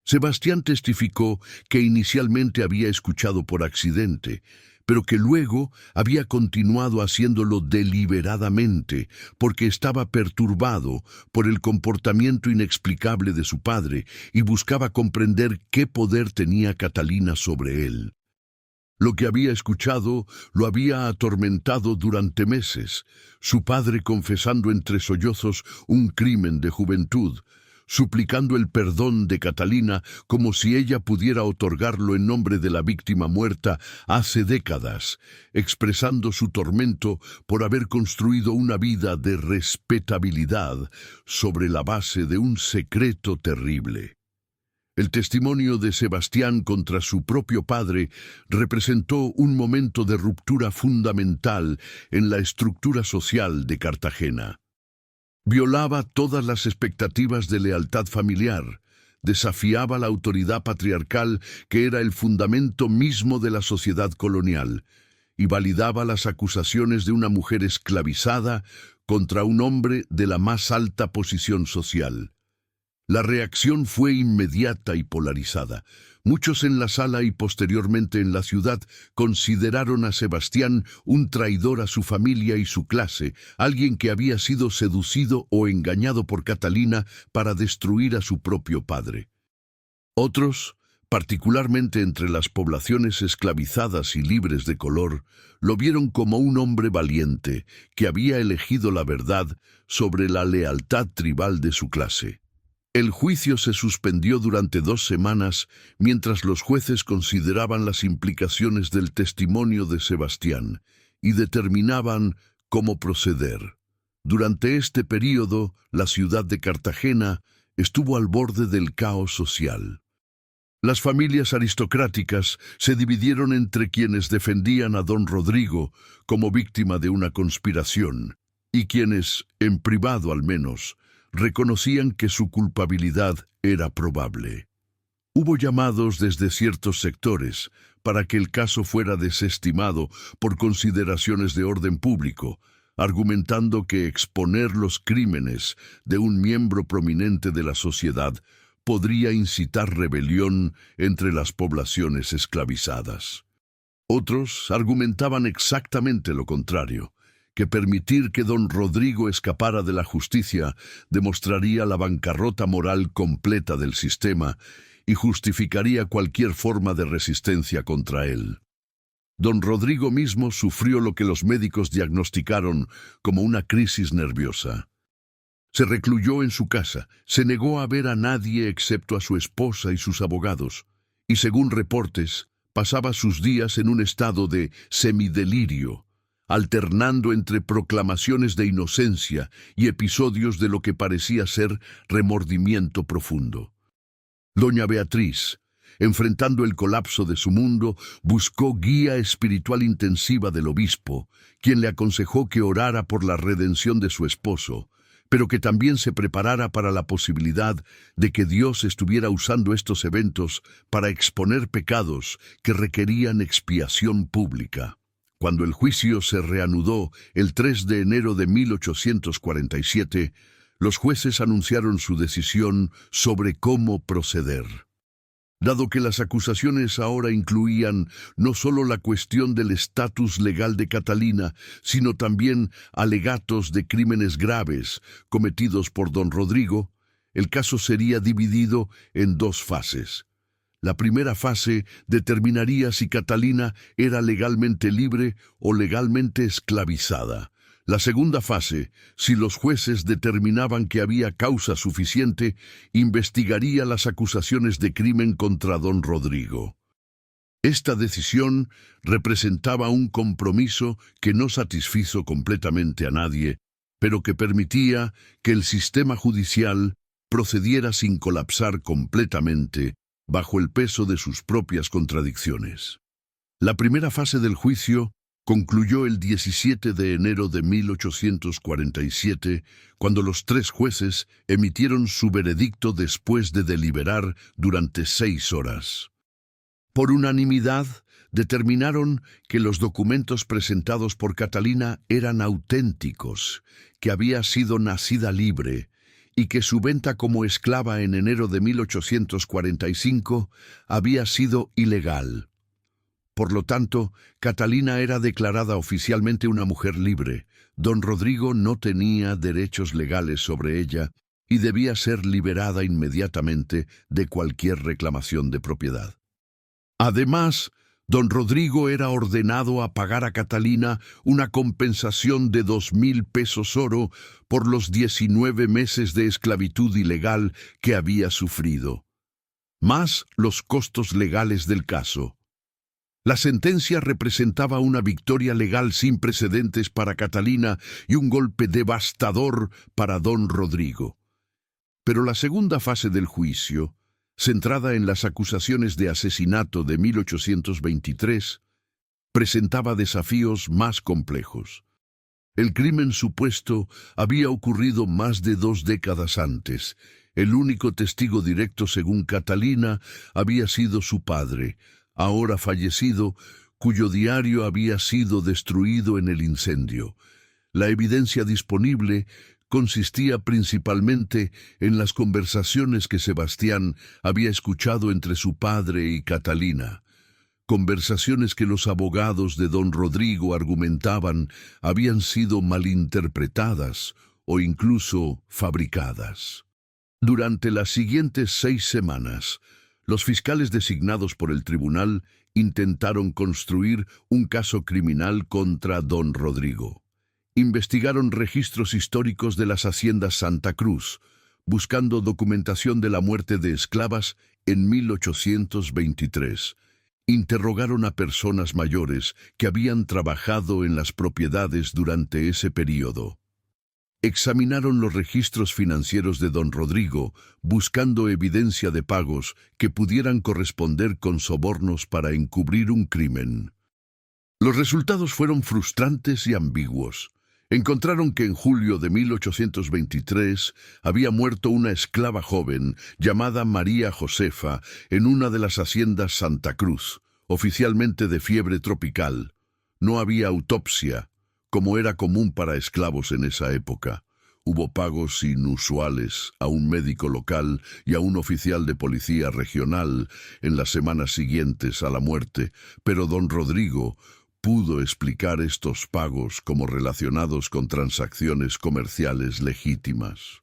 Speaker 1: Sebastián testificó que inicialmente había escuchado por accidente, pero que luego había continuado haciéndolo deliberadamente, porque estaba perturbado por el comportamiento inexplicable de su padre y buscaba comprender qué poder tenía Catalina sobre él. Lo que había escuchado lo había atormentado durante meses, su padre confesando entre sollozos un crimen de juventud, suplicando el perdón de Catalina como si ella pudiera otorgarlo en nombre de la víctima muerta hace décadas, expresando su tormento por haber construido una vida de respetabilidad sobre la base de un secreto terrible. El testimonio de Sebastián contra su propio padre representó un momento de ruptura fundamental en la estructura social de Cartagena. Violaba todas las expectativas de lealtad familiar, desafiaba la autoridad patriarcal que era el fundamento mismo de la sociedad colonial, y validaba las acusaciones de una mujer esclavizada contra un hombre de la más alta posición social. La reacción fue inmediata y polarizada. Muchos en la sala y posteriormente en la ciudad consideraron a Sebastián un traidor a su familia y su clase, alguien que había sido seducido o engañado por Catalina para destruir a su propio padre. Otros, particularmente entre las poblaciones esclavizadas y libres de color, lo vieron como un hombre valiente que había elegido la verdad sobre la lealtad tribal de su clase. El juicio se suspendió durante 2 semanas mientras los jueces consideraban las implicaciones del testimonio de Sebastián y determinaban cómo proceder. Durante este período, la ciudad de Cartagena estuvo al borde del caos social. Las familias aristocráticas se dividieron entre quienes defendían a don Rodrigo como víctima de una conspiración y quienes, en privado al menos, reconocían que su culpabilidad era probable. Hubo llamados desde ciertos sectores para que el caso fuera desestimado por consideraciones de orden público, argumentando que exponer los crímenes de un miembro prominente de la sociedad podría incitar rebelión entre las poblaciones esclavizadas. Otros argumentaban exactamente lo contrario, que permitir que don Rodrigo escapara de la justicia demostraría la bancarrota moral completa del sistema y justificaría cualquier forma de resistencia contra él. Don Rodrigo mismo sufrió lo que los médicos diagnosticaron como una crisis nerviosa. Se recluyó en su casa, se negó a ver a nadie excepto a su esposa y sus abogados, y según reportes, pasaba sus días en un estado de semidelirio, alternando entre proclamaciones de inocencia y episodios de lo que parecía ser remordimiento profundo. Doña Beatriz, enfrentando el colapso de su mundo, buscó guía espiritual intensiva del obispo, quien le aconsejó que orara por la redención de su esposo, pero que también se preparara para la posibilidad de que Dios estuviera usando estos eventos para exponer pecados que requerían expiación pública. Cuando el juicio se reanudó el 3 de enero de 1847, los jueces anunciaron su decisión sobre cómo proceder. Dado que las acusaciones ahora incluían no solo la cuestión del estatus legal de Catalina, sino también alegatos de crímenes graves cometidos por don Rodrigo, el caso sería dividido en dos fases. La primera fase determinaría si Catalina era legalmente libre o legalmente esclavizada. La segunda fase, si los jueces determinaban que había causa suficiente, investigaría las acusaciones de crimen contra don Rodrigo. Esta decisión representaba un compromiso que no satisfizo completamente a nadie, pero que permitía que el sistema judicial procediera sin colapsar completamente bajo el peso de sus propias contradicciones. La primera fase del juicio concluyó el 17 de enero de 1847, cuando los tres jueces emitieron su veredicto después de deliberar durante 6 horas. Por unanimidad, determinaron que los documentos presentados por Catalina eran auténticos, que había sido nacida libre y que su venta como esclava en enero de 1845 había sido ilegal. Por lo tanto, Catalina era declarada oficialmente una mujer libre. Don Rodrigo no tenía derechos legales sobre ella y debía ser liberada inmediatamente de cualquier reclamación de propiedad. Además, don Rodrigo era ordenado a pagar a Catalina una compensación de 2,000 pesos oro por los 19 meses de esclavitud ilegal que había sufrido, más los costos legales del caso. La sentencia representaba una victoria legal sin precedentes para Catalina y un golpe devastador para don Rodrigo. Pero la segunda fase del juicio, centrada en las acusaciones de asesinato de 1823, presentaba desafíos más complejos. El crimen supuesto había ocurrido más de 2 décadas antes. El único testigo directo, según Catalina, había sido su padre, ahora fallecido, cuyo diario había sido destruido en el incendio. La evidencia disponible consistía principalmente en las conversaciones que Sebastián había escuchado entre su padre y Catalina. Conversaciones que los abogados de don Rodrigo argumentaban habían sido malinterpretadas o incluso fabricadas. Durante las siguientes 6 semanas, los fiscales designados por el tribunal intentaron construir un caso criminal contra don Rodrigo. Investigaron registros históricos de las haciendas Santa Cruz, buscando documentación de la muerte de esclavas en 1823. Interrogaron a personas mayores que habían trabajado en las propiedades durante ese período. Examinaron los registros financieros de don Rodrigo, buscando evidencia de pagos que pudieran corresponder con sobornos para encubrir un crimen. Los resultados fueron frustrantes y ambiguos. Encontraron que en julio de 1823 había muerto una esclava joven llamada María Josefa en una de las haciendas Santa Cruz, oficialmente de fiebre tropical. No había autopsia, como era común para esclavos en esa época. Hubo pagos inusuales a un médico local y a un oficial de policía regional en las semanas siguientes a la muerte, pero don Rodrigo pudo explicar estos pagos como relacionados con transacciones comerciales legítimas.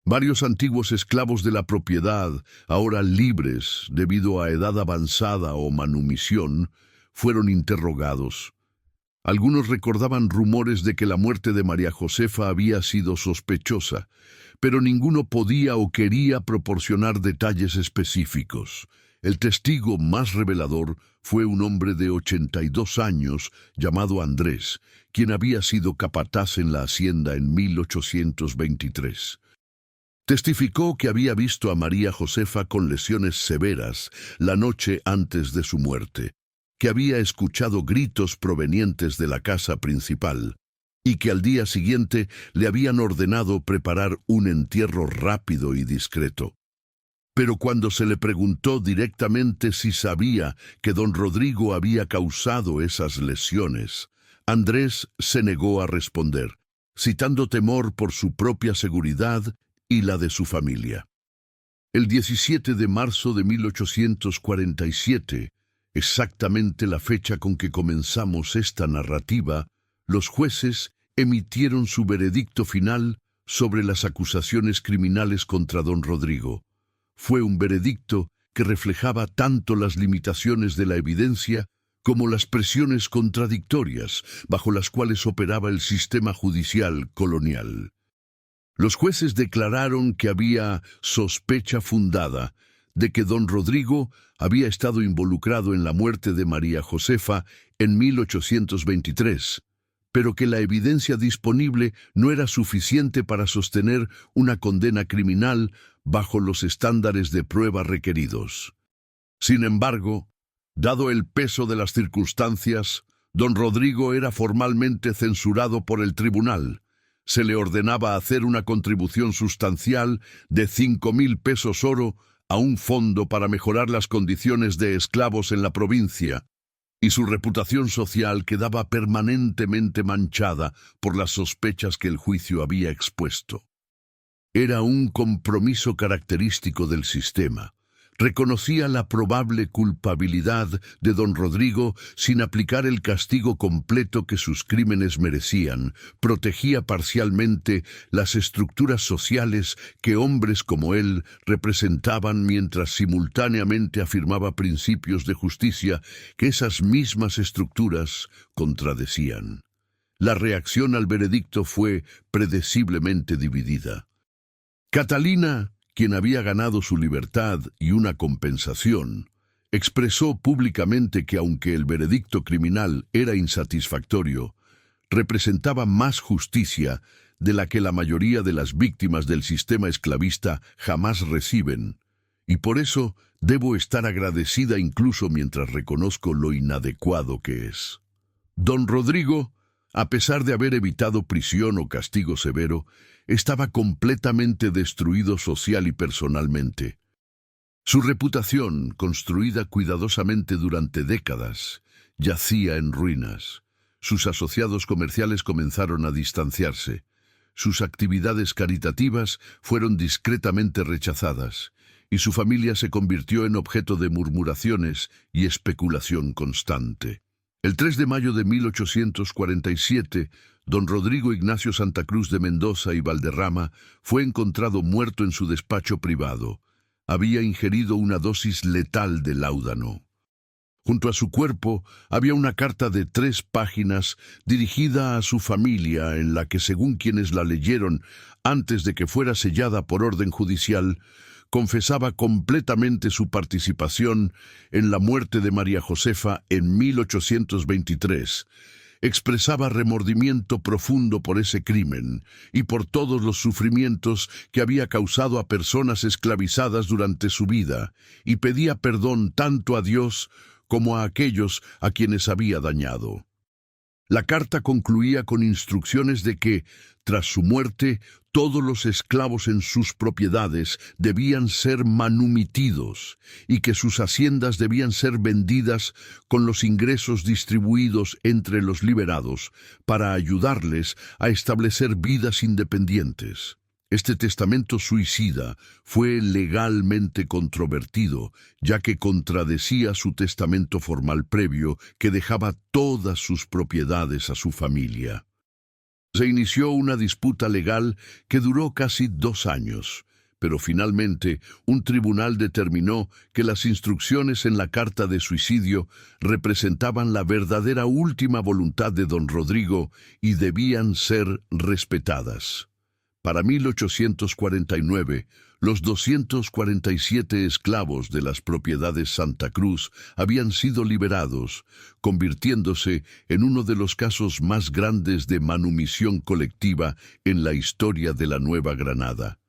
Speaker 1: Varios antiguos esclavos de la propiedad, ahora libres debido a edad avanzada o manumisión, fueron interrogados. Algunos recordaban rumores de que la muerte de María Josefa había sido sospechosa, pero ninguno podía o quería proporcionar detalles específicos. El testigo más revelador fue un hombre de 82 años llamado Andrés, quien había sido capataz en la hacienda en 1823. Testificó que había visto a María Josefa con lesiones severas la noche antes de su muerte, que había escuchado gritos provenientes de la casa principal y que al día siguiente le habían ordenado preparar un entierro rápido y discreto. Pero cuando se le preguntó directamente si sabía que don Rodrigo había causado esas lesiones, Andrés se negó a responder, citando temor por su propia seguridad y la de su familia. El 17 de marzo de 1847, exactamente la fecha con que comenzamos esta narrativa, los jueces emitieron su veredicto final sobre las acusaciones criminales contra don Rodrigo. Fue un veredicto que reflejaba tanto las limitaciones de la evidencia como las presiones contradictorias bajo las cuales operaba el sistema judicial colonial. Los jueces declararon que había sospecha fundada de que don Rodrigo había estado involucrado en la muerte de María Josefa en 1823, pero que la evidencia disponible no era suficiente para sostener una condena criminal bajo los estándares de prueba requeridos. Sin embargo, dado el peso de las circunstancias, don Rodrigo era formalmente censurado por el tribunal. Se le ordenaba hacer una contribución sustancial de 5,000 pesos oro a un fondo para mejorar las condiciones de esclavos en la provincia, y su reputación social quedaba permanentemente manchada por las sospechas que el juicio había expuesto. Era un compromiso característico del sistema. Reconocía la probable culpabilidad de don Rodrigo sin aplicar el castigo completo que sus crímenes merecían, protegía parcialmente las estructuras sociales que hombres como él representaban mientras simultáneamente afirmaba principios de justicia que esas mismas estructuras contradecían. La reacción al veredicto fue predeciblemente dividida. Catalina, quien había ganado su libertad y una compensación, expresó públicamente que aunque el veredicto criminal era insatisfactorio, representaba más justicia de la que la mayoría de las víctimas del sistema esclavista jamás reciben, y por eso debo estar agradecida incluso mientras reconozco lo inadecuado que es. Don Rodrigo, a pesar de haber evitado prisión o castigo severo, estaba completamente destruido social y personalmente. Su reputación, construida cuidadosamente durante décadas, yacía en ruinas. Sus asociados comerciales comenzaron a distanciarse. Sus actividades caritativas fueron discretamente rechazadas, y su familia se convirtió en objeto de murmuraciones y especulación constante. El 3 de mayo de 1847, don Rodrigo Ignacio Santa Cruz de Mendoza y Valderrama fue encontrado muerto en su despacho privado. Había ingerido una dosis letal de láudano. Junto a su cuerpo había una carta de 3 páginas dirigida a su familia en la que, según quienes la leyeron antes de que fuera sellada por orden judicial, confesaba completamente su participación en la muerte de María Josefa en 1823. Expresaba remordimiento profundo por ese crimen y por todos los sufrimientos que había causado a personas esclavizadas durante su vida, y pedía perdón tanto a Dios como a aquellos a quienes había dañado. La carta concluía con instrucciones de que, tras su muerte, todos los esclavos en sus propiedades debían ser manumitidos y que sus haciendas debían ser vendidas con los ingresos distribuidos entre los liberados para ayudarles a establecer vidas independientes. Este testamento suicida fue legalmente controvertido, ya que contradecía su testamento formal previo que dejaba todas sus propiedades a su familia. Se inició una disputa legal que duró casi 2 años, pero finalmente un tribunal determinó que las instrucciones en la carta de suicidio representaban la verdadera última voluntad de don Rodrigo y debían ser respetadas. Para 1849, los 247 esclavos de las propiedades Santa Cruz habían sido liberados, convirtiéndose en uno de los casos más grandes de manumisión colectiva en la historia de la Nueva Granada.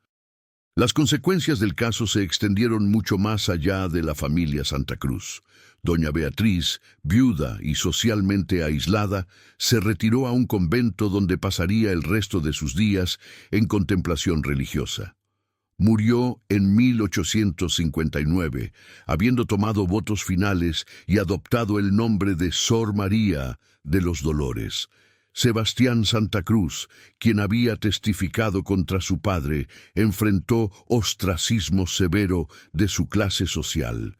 Speaker 1: Las consecuencias del caso se extendieron mucho más allá de la familia Santa Cruz. Doña Beatriz, viuda y socialmente aislada, se retiró a un convento donde pasaría el resto de sus días en contemplación religiosa. Murió en 1859, habiendo tomado votos finales y adoptado el nombre de Sor María de los Dolores. Sebastián Santa Cruz, quien había testificado contra su padre, enfrentó ostracismo severo de su clase social.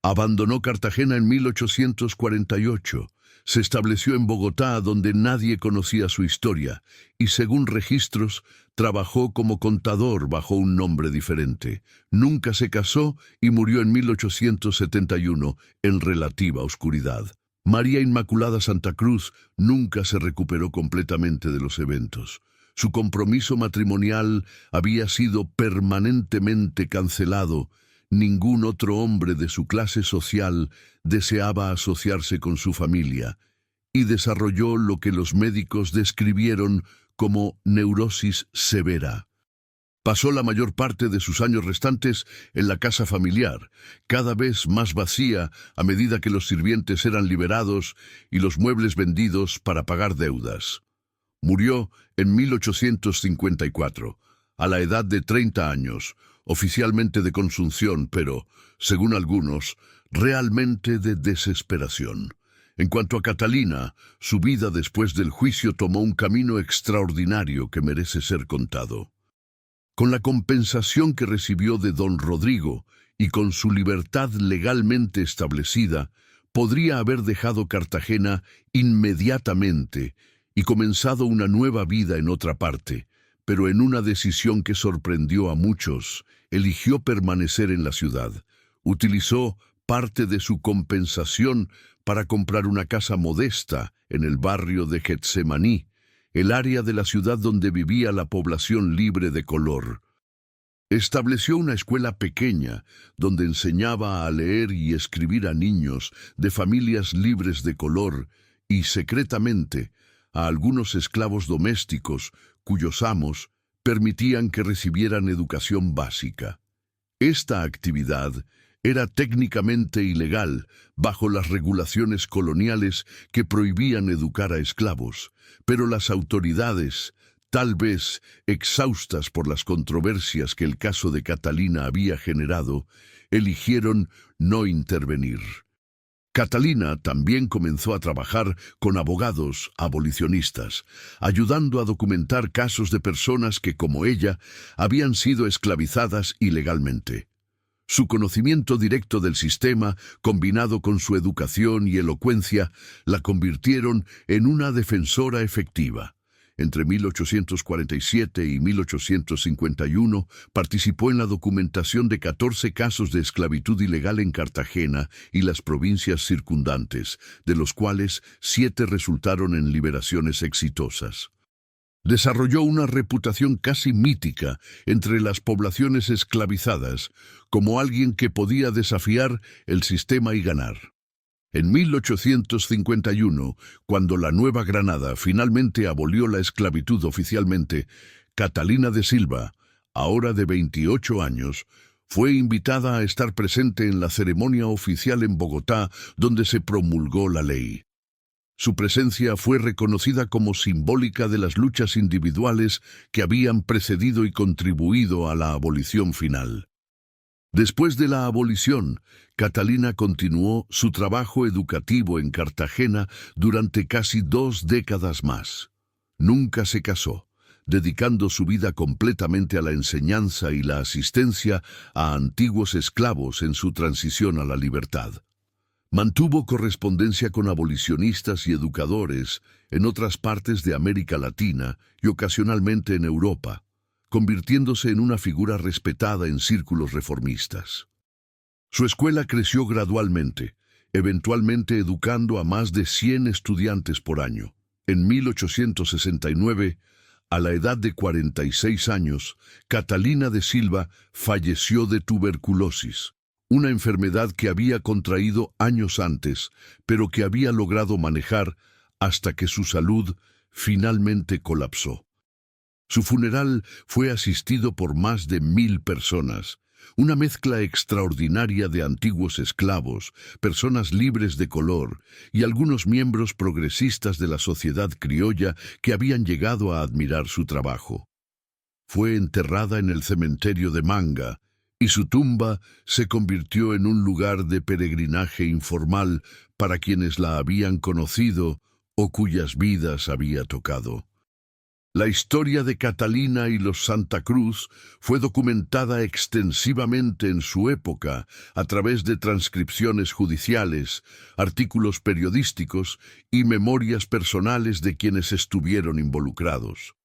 Speaker 1: Abandonó Cartagena en 1848. Se estableció en Bogotá, donde nadie conocía su historia, y según registros, trabajó como contador bajo un nombre diferente. Nunca se casó y murió en 1871 en relativa oscuridad. María Inmaculada Santa Cruz nunca se recuperó completamente de los eventos. Su compromiso matrimonial había sido permanentemente cancelado. Ningún otro hombre de su clase social deseaba asociarse con su familia, y desarrolló lo que los médicos describieron como neurosis severa. Pasó la mayor parte de sus años restantes en la casa familiar, cada vez más vacía a medida que los sirvientes eran liberados y los muebles vendidos para pagar deudas. Murió en 1854, a la edad de 30 años, oficialmente de consunción, pero, según algunos, realmente de desesperación. En cuanto a Catalina, su vida después del juicio tomó un camino extraordinario que merece ser contado. Con la compensación que recibió de don Rodrigo y con su libertad legalmente establecida, podría haber dejado Cartagena inmediatamente y comenzado una nueva vida en otra parte, pero en una decisión que sorprendió a muchos, eligió permanecer en la ciudad. Utilizó parte de su compensación para comprar una casa modesta en el barrio de Getsemaní, el área de la ciudad donde vivía la población libre de color. Estableció una escuela pequeña donde enseñaba a leer y escribir a niños de familias libres de color y, secretamente, a algunos esclavos domésticos cuyos amos permitían que recibieran educación básica. Esta actividad era técnicamente ilegal bajo las regulaciones coloniales que prohibían educar a esclavos, pero las autoridades, tal vez exhaustas por las controversias que el caso de Catalina había generado, eligieron no intervenir. Catalina también comenzó a trabajar con abogados abolicionistas, ayudando a documentar casos de personas que, como ella, habían sido esclavizadas ilegalmente. Su conocimiento directo del sistema, combinado con su educación y elocuencia, la convirtieron en una defensora efectiva. Entre 1847 y 1851 participó en la documentación de 14 casos de esclavitud ilegal en Cartagena y las provincias circundantes, de los cuales 7 resultaron en liberaciones exitosas. Desarrolló una reputación casi mítica entre las poblaciones esclavizadas, como alguien que podía desafiar el sistema y ganar. En 1851, cuando la Nueva Granada finalmente abolió la esclavitud oficialmente, Catalina de Silva, ahora de 28 años, fue invitada a estar presente en la ceremonia oficial en Bogotá, donde se promulgó la ley. Su presencia fue reconocida como simbólica de las luchas individuales que habían precedido y contribuido a la abolición final. Después de la abolición, Catalina continuó su trabajo educativo en Cartagena durante casi 2 décadas más. Nunca se casó, dedicando su vida completamente a la enseñanza y la asistencia a antiguos esclavos en su transición a la libertad. Mantuvo correspondencia con abolicionistas y educadores en otras partes de América Latina y ocasionalmente en Europa. convirtiéndose en una figura respetada en círculos reformistas. Su escuela creció gradualmente, eventualmente educando a más de 100 estudiantes por año. En 1869, a la edad de 46 años, Catalina de Silva falleció de tuberculosis, una enfermedad que había contraído años antes, pero que había logrado manejar hasta que su salud finalmente colapsó. Su funeral fue asistido por más de 1000 personas, una mezcla extraordinaria de antiguos esclavos, personas libres de color y algunos miembros progresistas de la sociedad criolla que habían llegado a admirar su trabajo. Fue enterrada en el cementerio de Manga, y su tumba se convirtió en un lugar de peregrinaje informal para quienes la habían conocido o cuyas vidas había tocado. La historia de Catalina y los Santa Cruz fue documentada extensivamente en su época a través de transcripciones judiciales, artículos periodísticos y memorias personales de quienes estuvieron involucrados.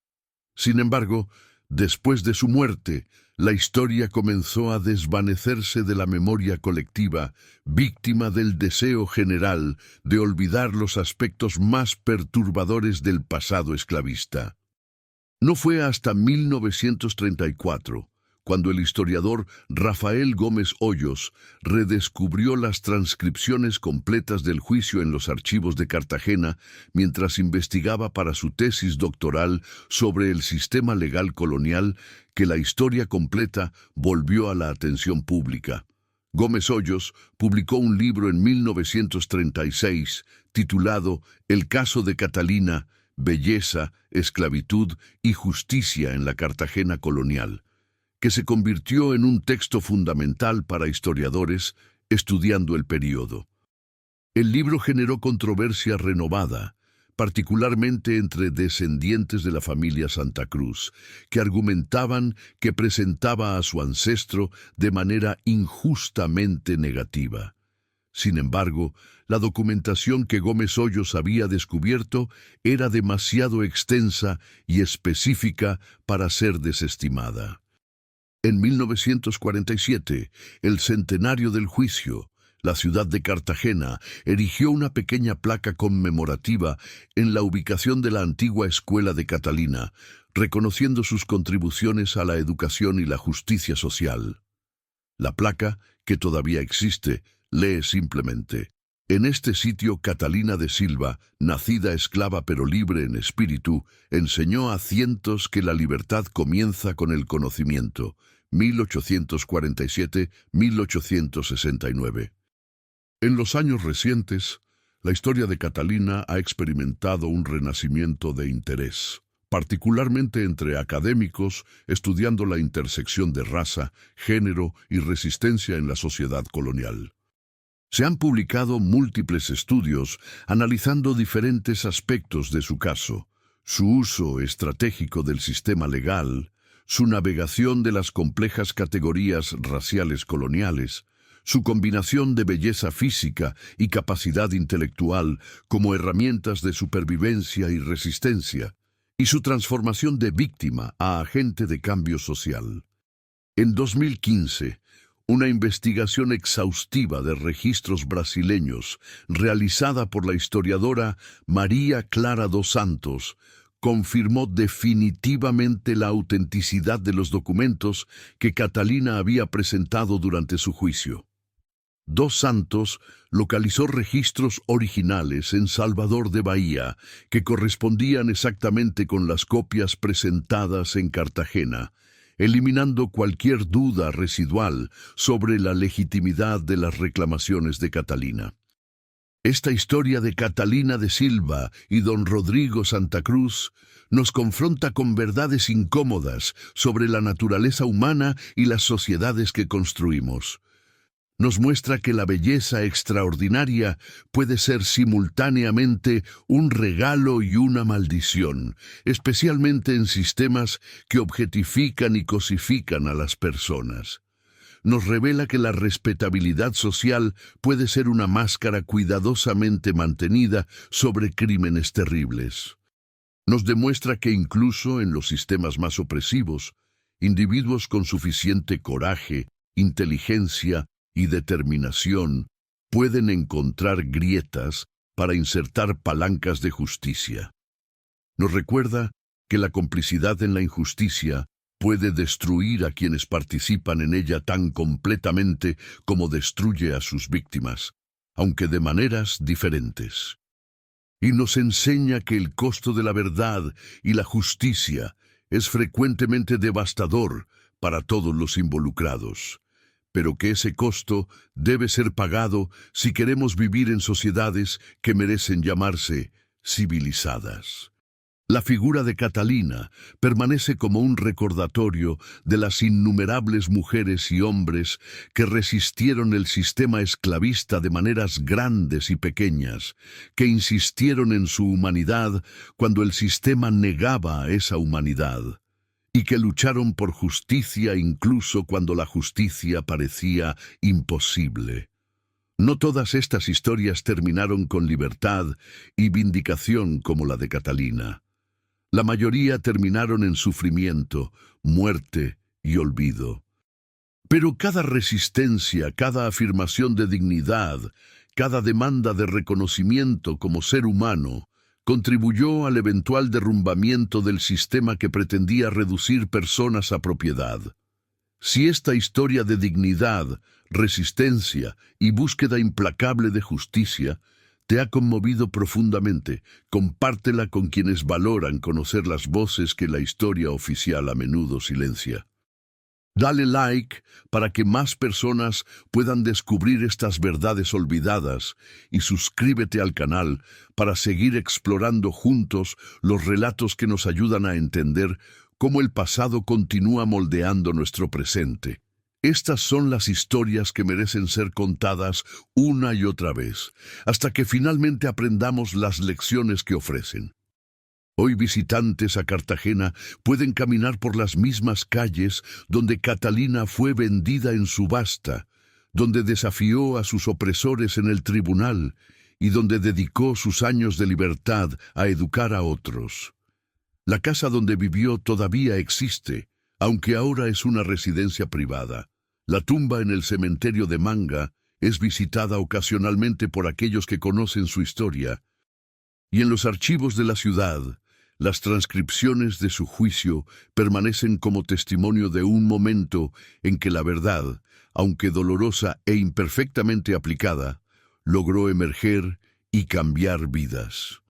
Speaker 1: Sin embargo, después de su muerte, la historia comenzó a desvanecerse de la memoria colectiva, víctima del deseo general de olvidar los aspectos más perturbadores del pasado esclavista. No fue hasta 1934, cuando el historiador Rafael Gómez Hoyos redescubrió las transcripciones completas del juicio en los archivos de Cartagena mientras investigaba para su tesis doctoral sobre el sistema legal colonial, que la historia completa volvió a la atención pública. Gómez Hoyos publicó un libro en 1936 titulado El caso de Catalina, Belleza, Esclavitud y Justicia en la Cartagena colonial, que se convirtió en un texto fundamental para historiadores estudiando el período. El libro generó controversia renovada, particularmente entre descendientes de la familia Santa Cruz, que argumentaban que presentaba a su ancestro de manera injustamente negativa. Sin embargo, la documentación que Gómez Hoyos había descubierto era demasiado extensa y específica para ser desestimada. En 1947, el centenario del juicio, la ciudad de Cartagena erigió una pequeña placa conmemorativa en la ubicación de la antigua escuela de Catalina, reconociendo sus contribuciones a la educación y la justicia social. La placa, que todavía existe, lee simplemente: en este sitio Catalina de Silva, nacida esclava pero libre en espíritu, enseñó a cientos que la libertad comienza con el conocimiento. 1847-1869. En los años recientes, la historia de Catalina ha experimentado un renacimiento de interés, particularmente entre académicos estudiando la intersección de raza, género y resistencia en la sociedad colonial. Se han publicado múltiples estudios analizando diferentes aspectos de su caso: su uso estratégico del sistema legal, su navegación de las complejas categorías raciales coloniales, su combinación de belleza física y capacidad intelectual como herramientas de supervivencia y resistencia, y su transformación de víctima a agente de cambio social. En 2015, una investigación exhaustiva de registros brasileños, realizada por la historiadora María Clara dos Santos, confirmó definitivamente la autenticidad de los documentos que Catalina había presentado durante su juicio. Dos Santos localizó registros originales en Salvador de Bahía que correspondían exactamente con las copias presentadas en Cartagena, eliminando cualquier duda residual sobre la legitimidad de las reclamaciones de Catalina. Esta historia de Catalina de Silva y don Rodrigo Santa Cruz nos confronta con verdades incómodas sobre la naturaleza humana y las sociedades que construimos. Nos muestra que la belleza extraordinaria puede ser simultáneamente un regalo y una maldición, especialmente en sistemas que objetifican y cosifican a las personas. Nos revela que la respetabilidad social puede ser una máscara cuidadosamente mantenida sobre crímenes terribles. Nos demuestra que incluso en los sistemas más opresivos, individuos con suficiente coraje, inteligencia y determinación pueden encontrar grietas para insertar palancas de justicia. Nos recuerda que la complicidad en la injusticia puede destruir a quienes participan en ella tan completamente como destruye a sus víctimas, aunque de maneras diferentes. Y nos enseña que el costo de la verdad y la justicia es frecuentemente devastador para todos los involucrados, pero que ese costo debe ser pagado si queremos vivir en sociedades que merecen llamarse civilizadas. La figura de Catalina permanece como un recordatorio de las innumerables mujeres y hombres que resistieron el sistema esclavista de maneras grandes y pequeñas, que insistieron en su humanidad cuando el sistema negaba esa humanidad, y que lucharon por justicia incluso cuando la justicia parecía imposible. No todas estas historias terminaron con libertad y vindicación como la de Catalina. La mayoría terminaron en sufrimiento, muerte y olvido. Pero cada resistencia, cada afirmación de dignidad, cada demanda de reconocimiento como ser humano, contribuyó al eventual derrumbamiento del sistema que pretendía reducir personas a propiedad. Si esta historia de dignidad, resistencia y búsqueda implacable de justicia te ha conmovido profundamente, compártela con quienes valoran conocer las voces que la historia oficial a menudo silencia. Dale like para que más personas puedan descubrir estas verdades olvidadas y suscríbete al canal para seguir explorando juntos los relatos que nos ayudan a entender cómo el pasado continúa moldeando nuestro presente. Estas son las historias que merecen ser contadas una y otra vez, hasta que finalmente aprendamos las lecciones que ofrecen. Hoy visitantes a Cartagena pueden caminar por las mismas calles donde Catalina fue vendida en subasta, donde desafió a sus opresores en el tribunal y donde dedicó sus años de libertad a educar a otros. La casa donde vivió todavía existe, aunque ahora es una residencia privada. La tumba en el cementerio de Manga es visitada ocasionalmente por aquellos que conocen su historia, y en los archivos de la ciudad, las transcripciones de su juicio permanecen como testimonio de un momento en que la verdad, aunque dolorosa e imperfectamente aplicada, logró emerger y cambiar vidas.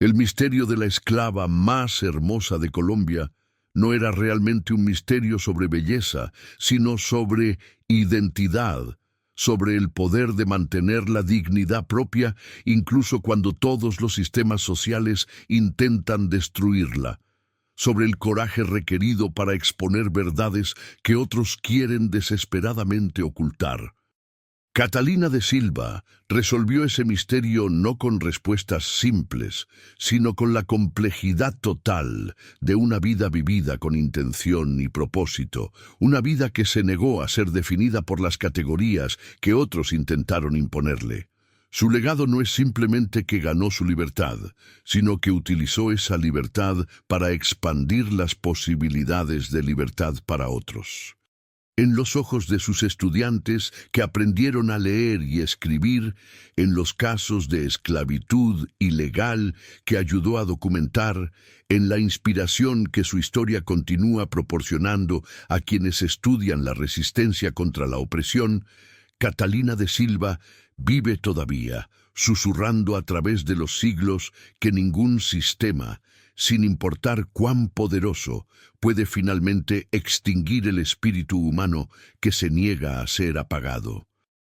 Speaker 1: El misterio de la esclava más hermosa de Colombia no era realmente un misterio sobre belleza, sino sobre identidad, sobre el poder de mantener la dignidad propia incluso cuando todos los sistemas sociales intentan destruirla, sobre el coraje requerido para exponer verdades que otros quieren desesperadamente ocultar. Catalina de Silva resolvió ese misterio no con respuestas simples, sino con la complejidad total de una vida vivida con intención y propósito, una vida que se negó a ser definida por las categorías que otros intentaron imponerle. Su legado no es simplemente que ganó su libertad, sino que utilizó esa libertad para expandir las posibilidades de libertad para otros. En los ojos de sus estudiantes que aprendieron a leer y escribir, en los casos de esclavitud ilegal que ayudó a documentar, en la inspiración que su historia continúa proporcionando a quienes estudian la resistencia contra la opresión, Catalina de Silva vive todavía, susurrando a través de los siglos que ningún sistema, sin importar cuán poderoso, puede finalmente extinguir el espíritu humano que se niega a ser apagado.